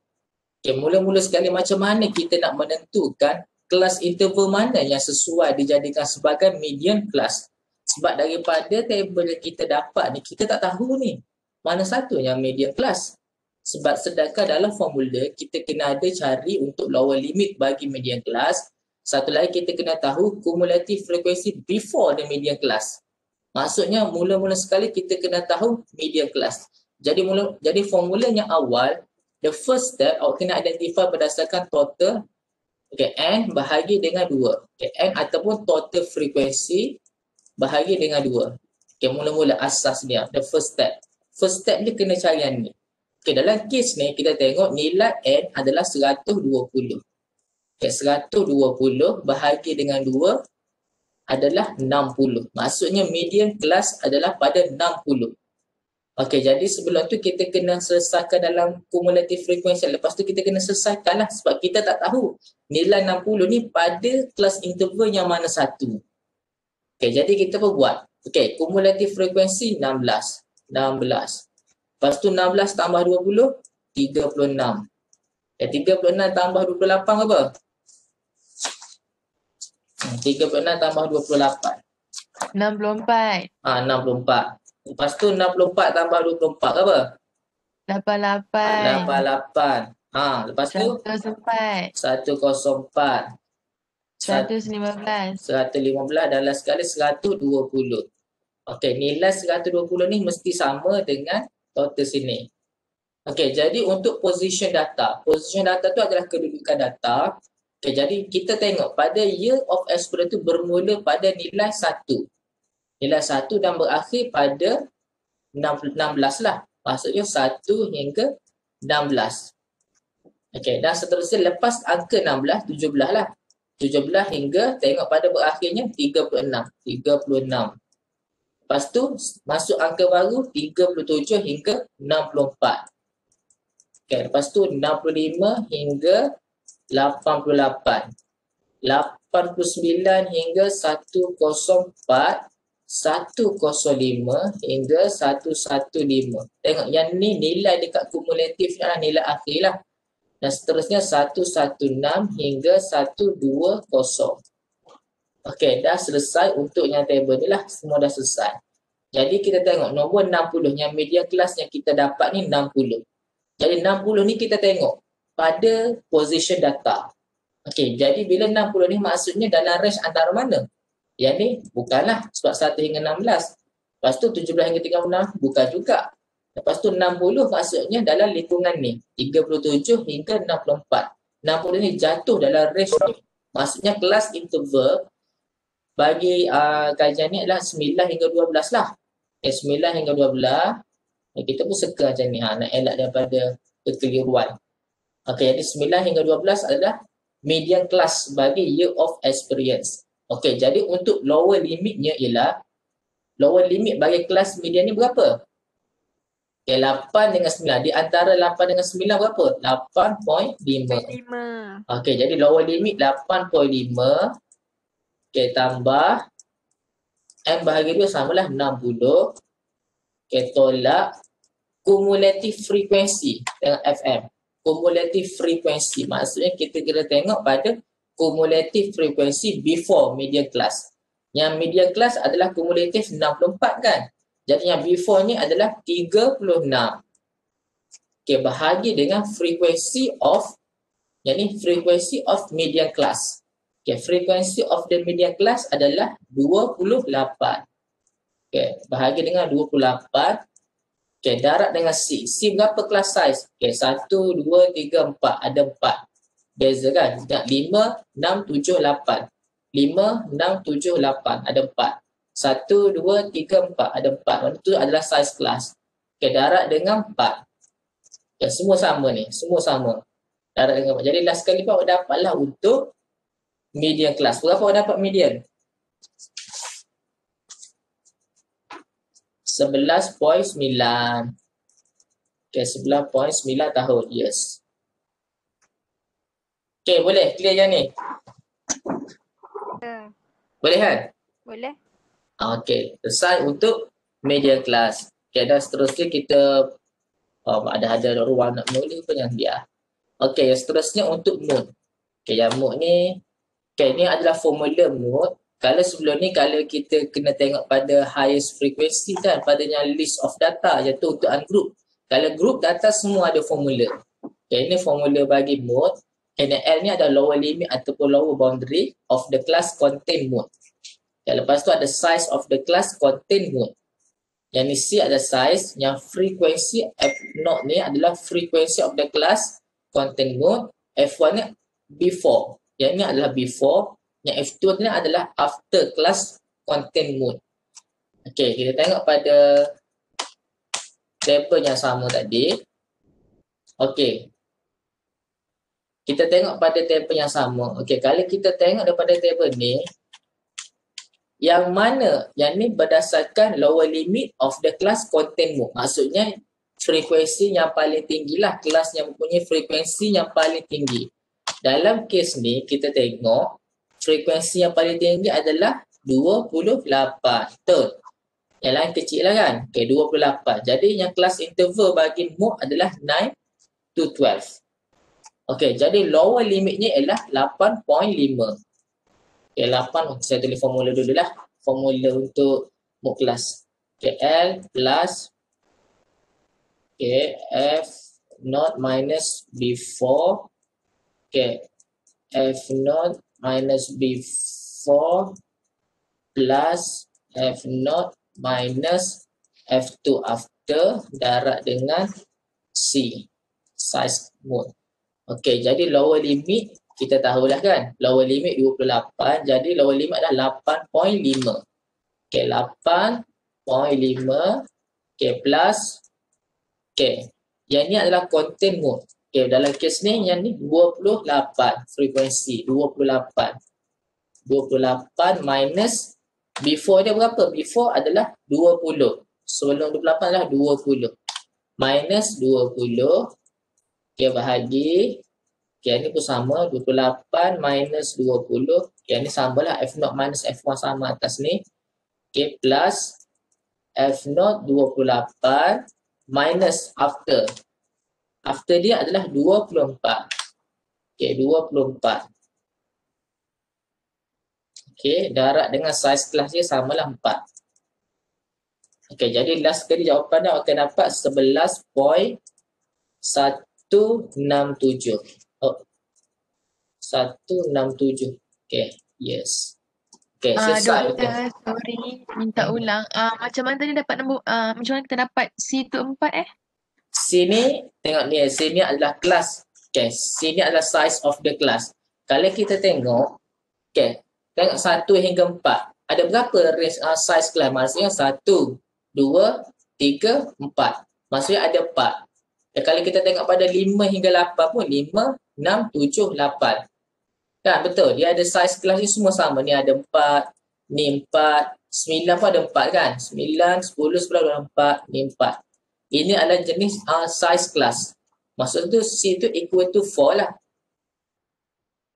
Okay, mula-mula sekali macam mana kita nak menentukan kelas interval mana yang sesuai dijadikan sebagai median class. Sebab daripada table yang kita dapat ni, kita tak tahu ni mana satu yang median class. Sebab sedangkan dalam formula, kita kena ada cari untuk lower limit bagi median class. Satu lagi kita kena tahu cumulative frequency before the median class. Maksudnya mula-mula sekali kita kena tahu median class. Jadi formula yang awal, the first step awak kena identify berdasarkan total, okay, N bahagi dengan 2. Okay, N ataupun total frequency bahagi dengan 2. Okay, mula-mula asas dia, the first step. First step dia kena cari yang ni. Okay, dalam case ni kita tengok nilai N adalah 120. Okay, 120 bahagi dengan 2 adalah 60. Maksudnya median class adalah pada 60. Okey, jadi sebelum tu kita kena selesaikan dalam cumulative frequency. Lepas tu kita kena selesaikan lah sebab kita tak tahu nilai 60 ni pada kelas interval yang mana satu. Okey, jadi kita pun buat. Okey, cumulative frequency 16. Lepas tu 16 tambah 20, 36. 36 tambah 28 apa? 36 tambah 28. 64. 64. Lepas tu 64 tambah 24 apa? 88. 88. Lepas tu 104. 104. 115. 115 dalam sekali 120. Okey, nilai 120 ni mesti sama dengan total sini. Okey, jadi untuk position data. Position data tu adalah kedudukan data. Okey, jadi kita tengok pada year of experience tu bermula pada nilai 1. Nilai 1 dan berakhir pada 16 lah. Maksudnya 1 hingga 16. Okey, dan seterusnya lepas angka 16, 17 lah. 17 hingga tengok pada berakhirnya 36. Lepas tu masuk angka baru 37 hingga 64. Okey, lepas tu 65 hingga 88. 89 hingga 104. 105 hingga 115. Tengok yang ni nilai dekat kumulatif nilai akhir lah. Dan seterusnya 116 hingga 120. Okey, dah selesai untuk yang table ni lah. Semua dah selesai. Jadi kita tengok nombor 60 yang median class yang kita dapat ni 60. Jadi 60 ni kita tengok pada position data. Okey, jadi bila 60 ni maksudnya dalam range antara mana? Yang ni bukanlah sebab 1 hingga 16. Lepas tu 17 hingga 36 bukan juga. Lepas tu 60 maksudnya dalam lingkungan ni 37 hingga 64. 60 ni jatuh dalam range ni. Maksudnya kelas interval bagi kajian ni adalah 9 hingga 12 lah. 9 hingga 12. Kita pun seka macam ni. Nak elak daripada kekeliruan. Okey, jadi 9 hingga 12 adalah median class bagi year of experience. Okey, jadi untuk lower limitnya ialah lower limit bagi kelas median ni berapa? Okay, 8 dengan 9. Di antara 8 dengan 9 berapa? 8.5. 5. Okay, jadi lower limit 8.5. Okay, tambah M bahagi 2 samalah 60. Okay, tolak cumulative frequency dengan FM. Cumulative frequency. Maksudnya kita kena tengok pada cumulative frequency before median class. Yang median class adalah cumulative 64 kan? Jadi yang before ni adalah 36. Okay, bahagi dengan frequency of, yang ni frequency of median class. Okay, frequency of the median class adalah 28. Okay, bahagi dengan 28. Okay, darab dengan C. C berapa class size? Okay, 1, 2, 3, 4. Ada 4. Beza kan? 5, 6, 7, 8. 5, 6, 7, 8. Ada 4. 1, 2, 3, 4. Ada 4. Itu adalah size kelas. Okay, darab dengan 4. Okay, semua sama ni. Semua sama. Darab dengan 4. Jadi last kali awak dapatlah untuk median kelas. Berapa awak dapat median? 11.9. Okay, 11.9 tahun. Yes. Okay, boleh? Clear yang ni? Boleh kan? Boleh. Okay, selesai untuk median class. Okay, dan seterusnya kita ada ruang nak mula pun yang biar. Okay, yang seterusnya untuk mode. Okay, yang mode ni, okay, ni adalah formula mode. Kalau sebelum ni, kalau kita kena tengok pada highest frequency kan, padanya list of data, iaitu untuk ungroup. Kalau group data semua ada formula. Okay, ini formula bagi mode. NL ni ada lower limit ataupun lower boundary of the class contain mode. Okay, lepas tu ada size of the class contain mode. Yang ni C ada size, yang frequency F0 ni adalah frequency of the class contain mode. F1 ni before. Yang ni adalah before. Yang F2 ni adalah after class contain mode. Okay, kita tengok pada tabel yang sama tadi. Okay. Kita tengok pada tabel yang sama. Okay, kalau kita tengok daripada tabel ni, yang mana yang ni berdasarkan lower limit of the class contain mode. Maksudnya frekuensi yang paling tinggi lah, kelas yang mempunyai frekuensi yang paling tinggi. Dalam kes ni kita tengok frekuensi yang paling tinggi adalah 28. Betul? Yang lain kecil lah kan? Okay, 28. Jadi yang kelas interval bagi mode adalah 9 to 12. Okay, jadi lower limitnya ialah 8.5. Okay, 8. Saya tulis formula dulu lah. Formula untuk mode kelas. Okay, L plus okay, F0 minus B4. Okay, F0 minus B4 plus F0 minus F2 after darab dengan C. Size mode. Okay, jadi lower limit kita tahulah kan. Lower limit 28. Jadi lower limit adalah 8.5. Okay, 8.5. Okay, plus. Okay, yang ni adalah contain mode. Okay, dalam kes ni yang ni 28 frekuensi. 28 minus before dia berapa? Before adalah 20. Sebelum 28 adalah 20. Minus 20. Okay, bahagi. Okay, ni pun sama. 28 minus 20. Okay, ni samalah F0 minus F1 sama atas ni. Okay, plus F0 28 minus after. After dia adalah 24. Okay, 24. Okay, darab dengan size kelas dia samalah 4. Okay, jadi last kali jawapan dia akan dapat 11.167. Oh, 167. Okay, yes. Okay, selesai. Doktor, sorry, minta ulang. Macam mana tadi dapat nombor, macam mana kita dapat C tu 4 Sini, tengok ni, sini adalah kelas. Okay, sini adalah size of the class. Kalau kita tengok, okay, tengok 1 hingga 4. Ada berapa range size kelas? Maksudnya 1, 2, 3, 4. Maksudnya ada 4. Ya, kalau kita tengok pada 5 hingga 8 pun, 5, 6, 7, 8. Kan, betul. Dia ada size kelas ni semua sama. Ni ada 4, ni 4, 9 pun ada 4 kan? 9, 10, 11, 12, 4, ni 4. Ini adalah jenis size class. Maksud tu C tu equal to 4 lah.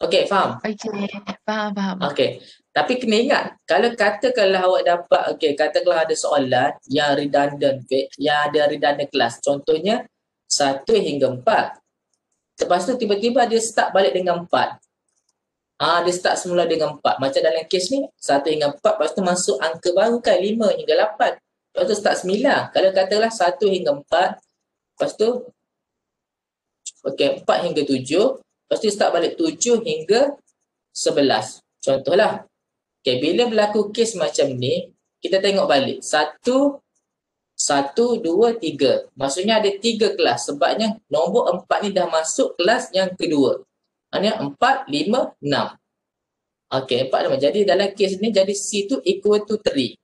Okay, faham? Okay, faham. Okay. Tapi kena ingat, kalau katakanlah awak dapat, okay, katakanlah ada soalan yang redundant, yang ada redundant class. Contohnya, 1 hingga 4. Lepas tu tiba-tiba dia start balik dengan 4. Dia start semula dengan 4. Macam dalam kes ni, 1 hingga 4. Lepas tu masuk angka baru kan, 5 hingga 8. Lepas tu start 9. Kalau katakanlah 1 hingga 4. Lepas tu, okay, 4 hingga 7. Lepas tu start balik 7 hingga 11. Contohlah. Okay, bila berlaku kes macam ni, kita tengok balik. 1, 1, 2, 3. Maksudnya ada 3 kelas. Sebabnya nombor 4 ni dah masuk kelas yang kedua. Maksudnya 4, 5, 6. Okay, 4, 5. Jadi dalam kes ni, jadi C tu equal to 3.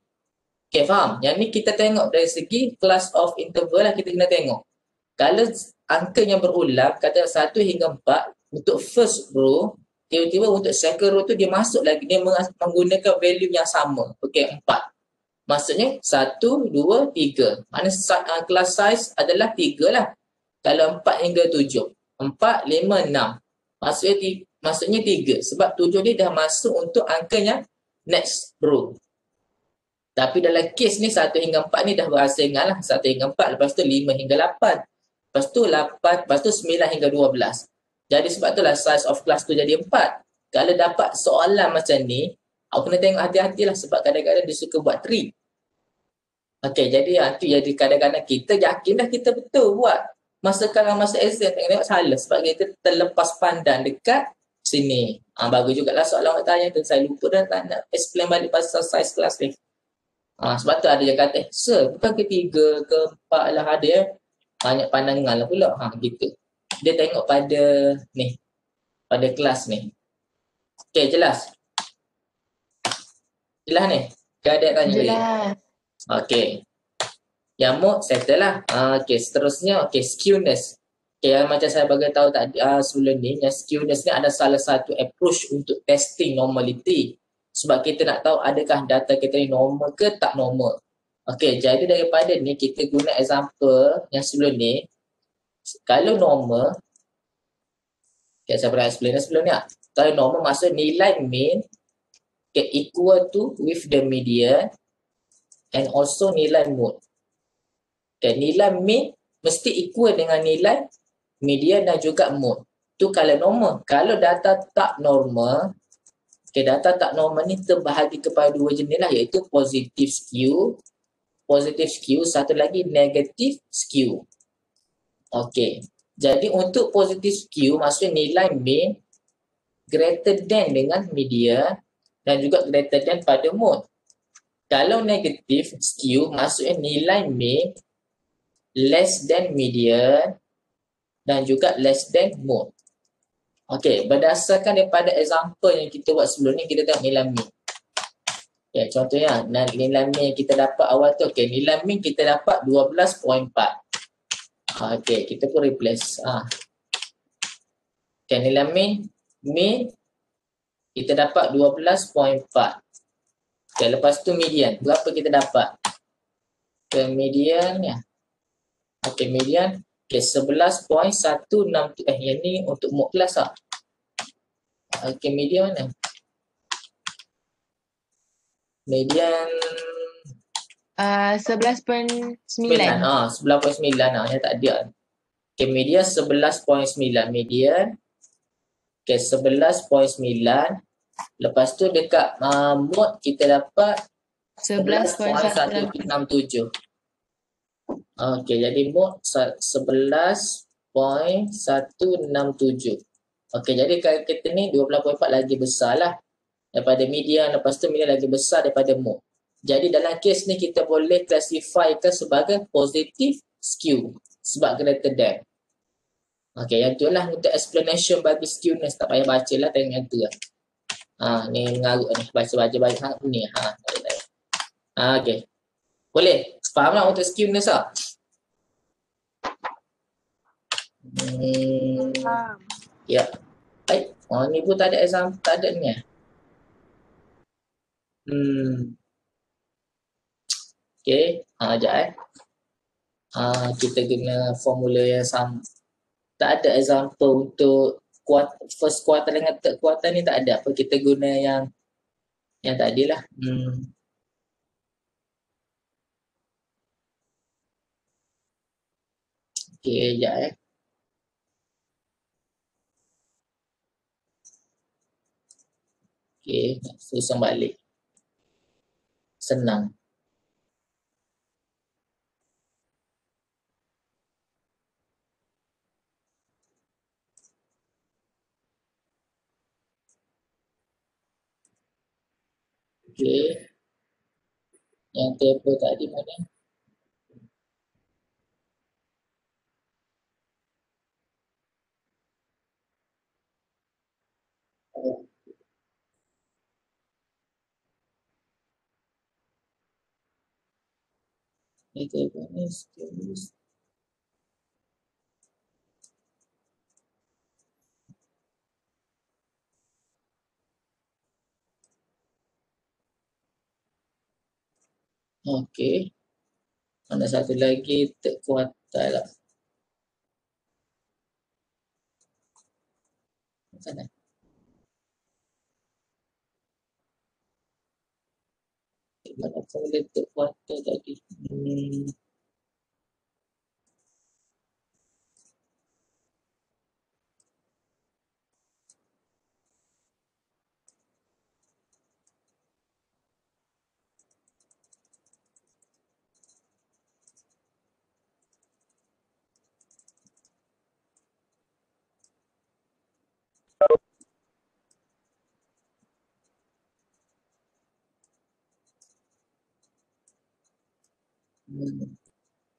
Okay, faham? Yang ni kita tengok dari segi class of interval lah, kita kena tengok. Kalau angkanya berulang, kata 1 hingga 4, untuk first row, tiba-tiba untuk second row tu dia masuk lagi, dia menggunakan value yang sama. Okay, 4. Maksudnya 1, 2, 3. Maknanya class size adalah 3 lah. Kalau 4 hingga 7. 4, 5, 6. Maksudnya 3. Sebab 7 ni dah masuk untuk angkanya next row. Tapi dalam kes ni 1 hingga 4 ni dah berasingan lah. 1 hingga 4. Lepas tu 5 hingga 8. Lepas tu 8. Lepas tu 9 hingga 12. Jadi sebab itulah size of class tu jadi 4. Kalau dapat soalan macam ni, aku kena tengok hati-hatilah sebab kadang-kadang dia suka buat trik. Okay, jadi tu jadi kadang-kadang kita yakin dah kita betul buat. Kalau masa exam tengok salah sebab kita terlepas pandang dekat sini. Bagus jugalah soalan awak tanya tu. Saya lupa dah tak nak explain balik pasal size class ni. Sebab tu ada yang kata, sir, bukan ketiga, keempat lah ada. Banyak pandangan lah pula. Gitu. Dia tengok pada ni. Pada kelas ni. Okay, jelas? Jelas ni? Ke ada tanya lagi? Jelas. Okay. Yang mode settle lah. Okay, seterusnya. Okay, skewness. Okay, macam saya bagi tahu tadi sebelum ni, yang skewness ni ada salah satu approach untuk testing normality. Sebab kita nak tahu adakah data kita ni normal ke tak normal. Okay, jadi daripada ni kita guna example yang sebelum ni. Kalau normal, okay, saya pernah explain sebelum ni. Kalau normal maksud nilai mean equal to with the median and also nilai mode. Okay, nilai mean mesti equal dengan nilai median dan juga mode. Tu kalau normal. Kalau data tak normal, okay, data tak normal ni terbahagi kepada dua jenis lah, iaitu positive skew, satu lagi negative skew. Okay, jadi untuk positive skew maksudnya nilai mean greater than dengan median dan juga greater than pada mode. Kalau negative skew maksudnya nilai mean less than median dan juga less than mode. Okey, berdasarkan daripada example yang kita buat sebelum ni, kita tengok nilai mean. Okay, contohnya nilai mean yang kita dapat awal tu, okay, nilai mean kita dapat 12.4. Okey, kita pun replace. Okay, nilai mean kita dapat 12.4. Okay, lepas tu median. Berapa kita dapat? Okay, median ya. Okay, median. Okay, 11.167. Yang ni untuk mock kelas lah. Okay, median mana? Median 11.9. 11.9 yang tak ada. Okay, median 11.9 median. Okay, 11.9. Lepas tu dekat mode kita dapat 11.167. Okay, jadi mode 11.167. Okay, jadi kalau kita ni 12.4 lagi besar lah daripada median. Lepas tu median lagi besar daripada mode. Jadi dalam kes ni kita boleh classifykan sebagai positive skew sebab greater than. Okay, yang tu lah untuk explanation bagi skewness. Tak payah baca lah, tengok yang tu lah. Ni mengarut ni, baca ni. Okay. Boleh? Faham lah untuk skewness lah? Ya. Baik. Ni pun tak ada example, tak ada ni. Okay. Sekejap kita guna formula yang sama. Tak ada example untuk first quarter dengan third quarter ni, tak ada. Apa kita guna yang tadi lah. Okay, sekejap Okay, susung balik. Senang. Okay. Yang table tadi mana? Ini table ni stimulus. Okay. Mana satu lagi third quarter lah. Mana? Mana formula third quarter tadi?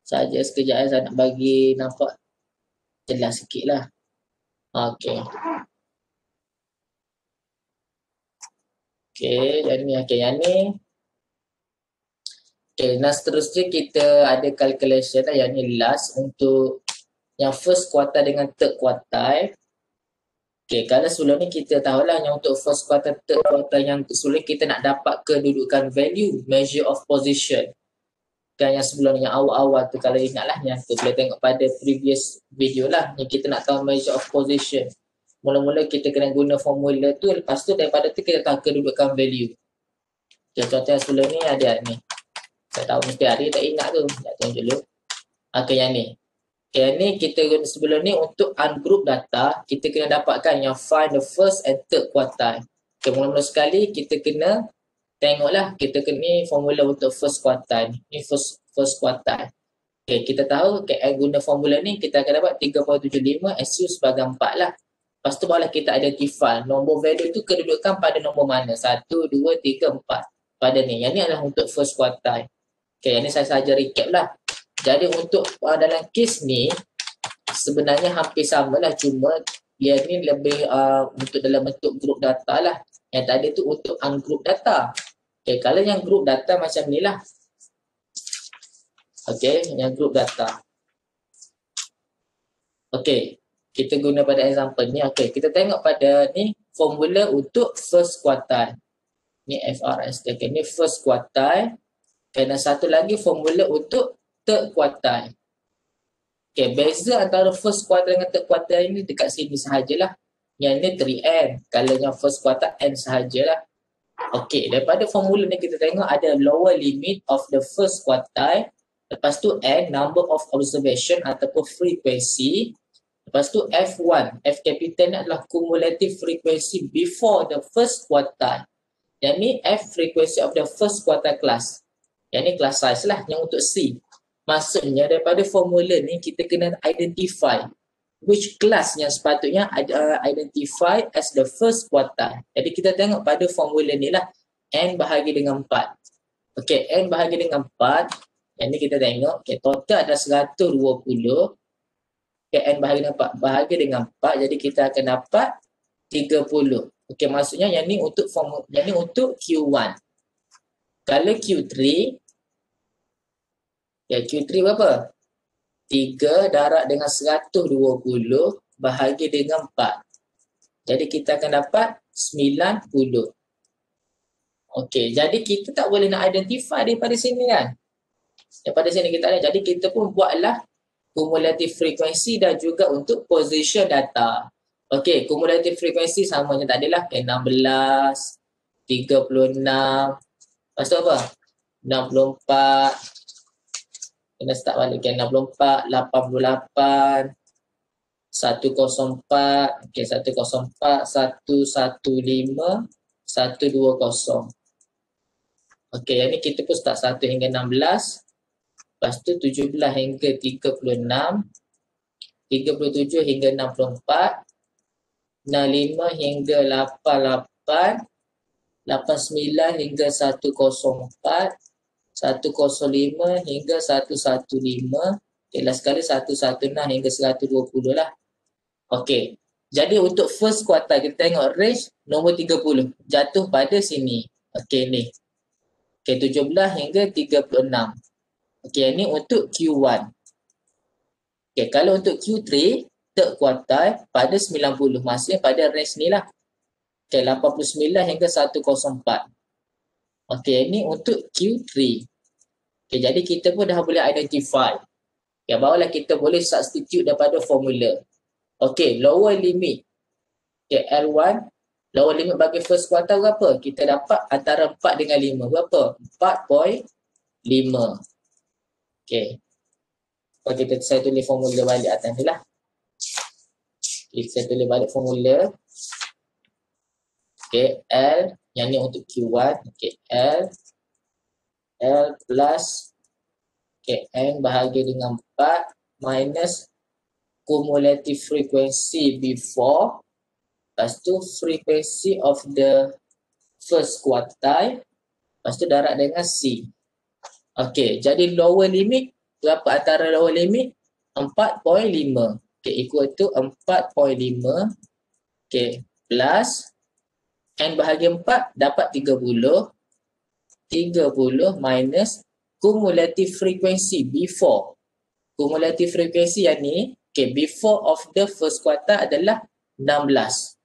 Saja sekejap saya nak bagi nampak jelas sikit lah. Okay. Okay, yang ni. Okay, yang ni. Okay, dan seterusnya kita ada calculation lah. Yang ni last untuk yang first quarter dengan third quarter. Okay, kalau sebelum ni kita tahulah yang untuk first quarter, third quarter yang sebelum kita nak dapat kedudukan value, measure of position. Dan yang sebelum ni, yang awal-awal tu, kalau ingatlah yang tu boleh tengok pada previous video lah. Yang kita nak tahu measure of position. Mula-mula kita kena guna formula tu, lepas tu daripada tu kita tahu kedudukan value. Okay, contoh yang sebelum ni ada ni. Saya tahu mesti ada, tak ingat tu. Tak tunjuk dulu. Okay, yang ni. Okay, yang ni kita guna sebelum ni untuk ungroup data, kita kena dapatkan yang find the first and third quartile. Okay, mula-mula sekali kita kena tengoklah, kita kena ni formula untuk first quartile. Ni first quartile. Okay, kita tahu guna formula ni kita akan dapat 3.75 SU sebagai 4 lah. Lepas tu barulah kita identify nombor value tu kedudukan pada nombor mana. 1, 2, 3, 4. Pada ni. Yang ni adalah untuk first quartile. Okay, yang ni saya sahaja recap lah. Jadi untuk dalam kes ni sebenarnya hampir sama lah, cuma dia ni lebih untuk dalam bentuk group data lah. Yang tadi tu untuk ungroup data. Okay, kalau yang group data macam ni lah. Okay, yang group data. Okay, kita guna pada example ni. Okay, kita tengok pada ni formula untuk first quartile. Ni FRS. Okay, ni first quartile. Kena satu lagi formula untuk third quartile. Okay, beza antara first quartile dengan third quartile ni dekat sini sahajalah. Yang ni 3N. Kalau yang first quartile N sahajalah. Okay, daripada formula ni kita tengok ada lower limit of the first quartile. Lepas tu N, number of observation ataupun frequency. Lepas tu F1. F capital ni adalah cumulative frequency before the first quartile. Yang ni F frequency of the first quartile class. Yang ni class size lah, yang untuk C. Maksudnya daripada formula ni kita kena identify which class yang sepatutnya identify as the first quartile. Jadi kita tengok pada formula ni lah, N bahagi dengan 4. Okay, N bahagi dengan 4. Yang ni kita tengok, okay, total ada 120. Okay, N bahagi dengan 4. Bahagi dengan 4, jadi kita akan dapat 30. Okay, maksudnya yang ni untuk formula, yang ni untuk Q1. Kalau Q3, ya Q3 berapa? 3 darab dengan 120 bahagi dengan 4. Jadi kita akan dapat 90. Okey, jadi kita tak boleh nak identify daripada sini kan? Daripada sini kita ada. Jadi kita pun buatlah kumulatif frekuensi dan juga untuk position data. Okey, kumulatif frekuensi sama je tadi lah. 16, 36, lepas tu apa? 64, kena start balik. 64, 88, 104, okey 104, 115, 120. Okey, yang ni kita pun start 1 hingga 16. Lepas tu 17 hingga 36, 37 hingga 64, 65 hingga 88, 89 hingga 104, 105 hingga 115, last sekali 116 hingga 120 lah. Okey, jadi untuk first quartile kita tengok range nombor 30 jatuh pada sini. Okey ni. Okey 17 hingga 36. Okey ini untuk Q1. Okey kalau untuk Q3 third quartile pada 90, maksudnya pada range ni lah. Okey 89 hingga 104. Okey ini untuk Q3. Okey jadi kita pun dah boleh identify. Ya, barulah kita boleh substitute daripada formula. Okey, lower limit. Okey, L1. Lower limit bagi first quartile berapa? Kita dapat antara 4 dengan 5. Berapa? 4.5. Okey. Kalau saya tulis formula balik atas ni lah. Okay, saya tulis balik formula. Okey, L. Yang ni untuk Q1. Okey, L plus N bahagi dengan 4 minus cumulative frequency before, lepas tu frequency of the first quartile, lepas tu darab dengan C. Okey, jadi lower limit berapa antara lower limit? 4.5. Okey, equal to 4.5. Okey, plus N bahagi 4 dapat 30. 30 minus cumulative frequency before. Cumulative frequency yang ni, okay, before of the first quartile adalah 16.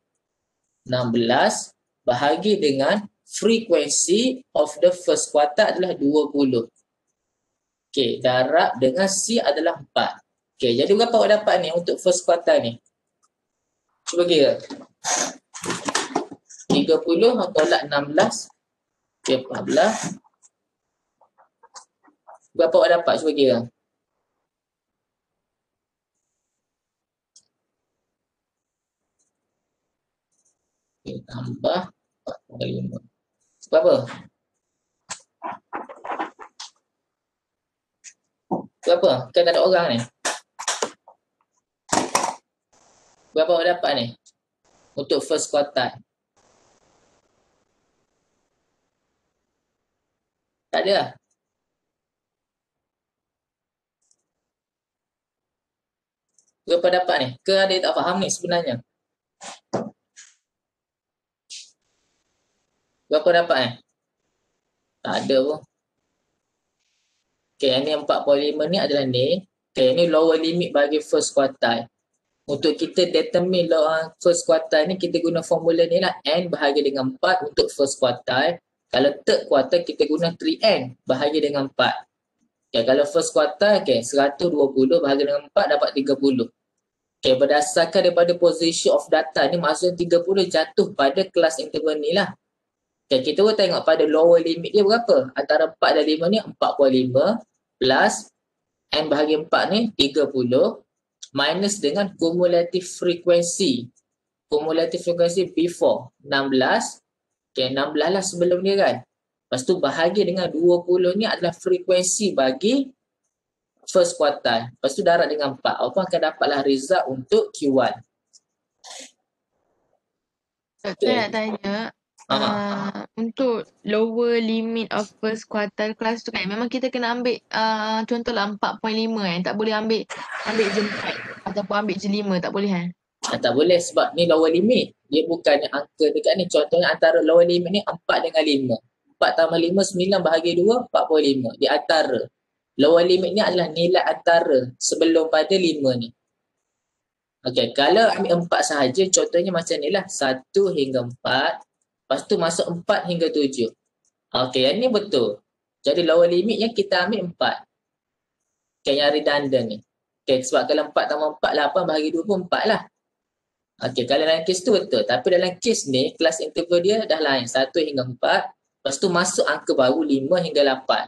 16 bahagi dengan frequency of the first quartile adalah 20. Okay, darab dengan C adalah 4. Okay, jadi berapa awak dapat ni untuk first quartile ni? Cuba kira. 30 tolak 16. Okay, 14. Berapa awak dapat? Cuba kira. Okay, tambah 4.5. Berapa? Berapa? Kan tak ada orang ni. Berapa awak dapat ni? Untuk first quartile. Tak ada lah. Berapa dapat ni? Ke ada yang tak faham ni sebenarnya? Berapa dapat ni? Tak ada pun. Okay, yang ni 4.5 ni adalah ni. Okay, ni lower limit bagi first quartile. Untuk kita determine first quartile ni, kita guna formula ni lah. N bahagi dengan 4 untuk first quartile. Kalau third quartile, kita guna 3N bahagi dengan 4. Okay, kalau first quartile, okay, 120 bahagi dengan 4 dapat 30. Okay, berdasarkan daripada position of data ni, maksudnya 30 jatuh pada kelas interval ni lah. Okay, kita pun tengok pada lower limit dia berapa. Antara 4 dan 5 ni 4.5 plus N bahagi 4 ni 30 minus dengan cumulative frequency. Cumulative frequency before 16. Okay, 16 lah sebelum dia kan. Lepas tu bahagi dengan 20 ni adalah frekuensi bagi first quartile. Lepas tu darab dengan 4. Apa akan dapatlah result untuk Q1. Doktor nak tanya, untuk lower limit of first quartile class tu kan, memang kita kena ambil contohlah 4.5 kan. Tak boleh ambil je 4 ataupun ambil je 5. Tak boleh kan? Tak boleh sebab ni lower limit. Dia bukan angka dekat ni. Contohnya antara lower limit ni 4 dengan 5. 4 tambah 5, 9 bahagi 2, 4.5. Di antara. Lower limit ni adalah nilai antara sebelum pada 5 ni. Okey, kalau ambil 4 sahaja, contohnya macam ni lah. 1 hingga 4. Lepas tu masuk 4 hingga 7. Okey, yang ni betul. Jadi lower limitnya kita ambil 4. Okay, yang redundant ni. Okay, sebab kalau 4 tambah 4, 8 bahagi 2 pun 4 lah. Okay, kalau dalam kes tu betul. Tapi dalam kes ni, kelas interval dia dah lain. 1 hingga 4. Lepas tu masuk angka baru 5 hingga 8.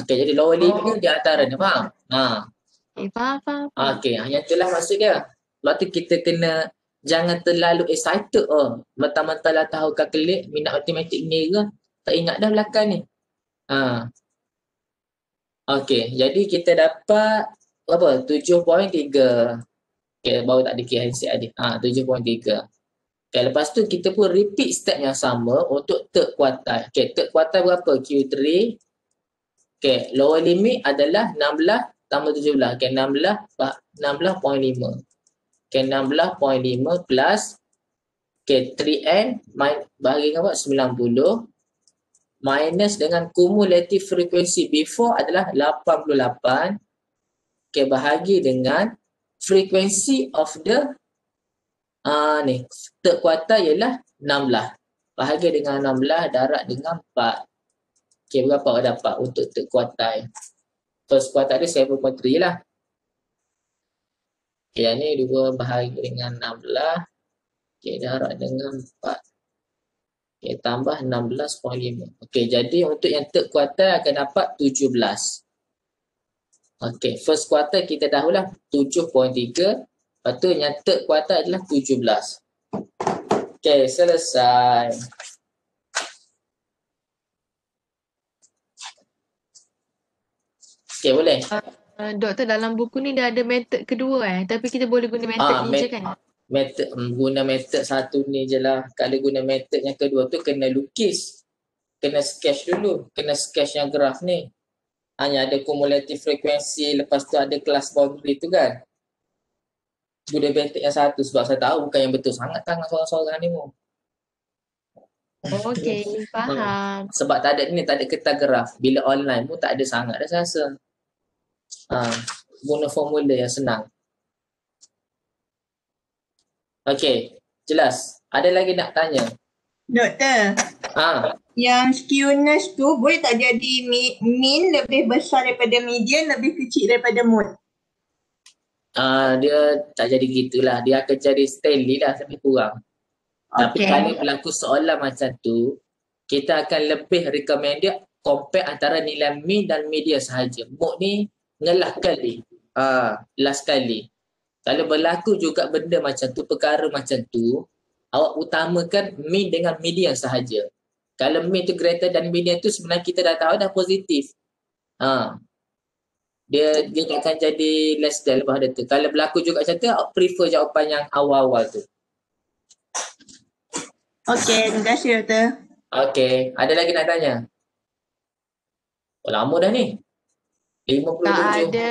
Okay, jadi lower limit ni di antara ni, faham? Faham. Okay, yang itulah maksud dia. Sebab tu kita kena jangan terlalu excited. Mentang-mentang lah tahu kalkulat, minat matematik ni ke, tak ingat dah belakang ni. Okay, jadi kita dapat apa? 7.3. Okay, baru tak dikira handset adik. 7.3. Okay, lepas tu kita pun repeat step yang sama untuk third quartile. Okay, third quartile berapa? Q3. Okay, lower limit adalah 16 tambah 17. Okay, 16.5. Okay, 16.5 plus okay, 3N bahagi dengan apa? 90 minus dengan cumulative frequency before adalah 88. Okay, bahagi dengan frequency of the ni third quartile ialah 16. Bahagi dengan 16 darab dengan 4. Okay, berapa awak dapat untuk third quartile? First quartile dia 7.3 lah. Okay, yang ni 2 bahagi dengan 16. Okay, darab dengan 4. Okay, tambah 16.5. Okay, jadi untuk yang third quartile akan dapat 17. Okay, first quartile kita tahulah 7.3. Lepas tu yang third quartile adalah 17. Okay, selesai. Okay, boleh? Doktor, dalam buku ni dah ada metod kedua tapi kita boleh guna metod ni je kan? Guna metod satu ni je lah. Kalau guna metod yang kedua tu kena lukis. Kena sketch dulu. Kena sketch yang graf ni. Hanya ada cumulative frekuensi. Lepas tu ada class boundary tu kan. Guna metod yang satu. Sebab saya tahu bukan yang betul sangat tangan seorang-seorang ni pun. Okay, faham. Sebab tak ada ni, tak ada kertas graf. Bila online pun tak ada sangat dah saya rasa. Guna formula yang senang. Okey, jelas. Ada lagi nak tanya? Doktor, yang skewness tu boleh tak jadi mean lebih besar daripada median, lebih kecil daripada mode? Dia tak jadi gitulah. Dia akan jadi Stanley lah lebih kurang. Tapi kalau berlaku soalan macam tu, kita akan lebih recommended compare antara nilai mean dan median sahaja. Mode ni ngelah kali. Last kali. Kalau berlaku juga benda macam tu, perkara macam tu, awak utamakan mean dengan median sahaja. Kalau mean tu greater dan median tu sebenarnya kita dah tahu dah positif. Dia akan jadi less than lepas tu. Kalau berlaku juga macam tu, awak prefer jawapan yang awal-awal tu. Okey, terima kasih doktor. Okey, ada lagi nak tanya? Lama dah ni. 57. Tak ada.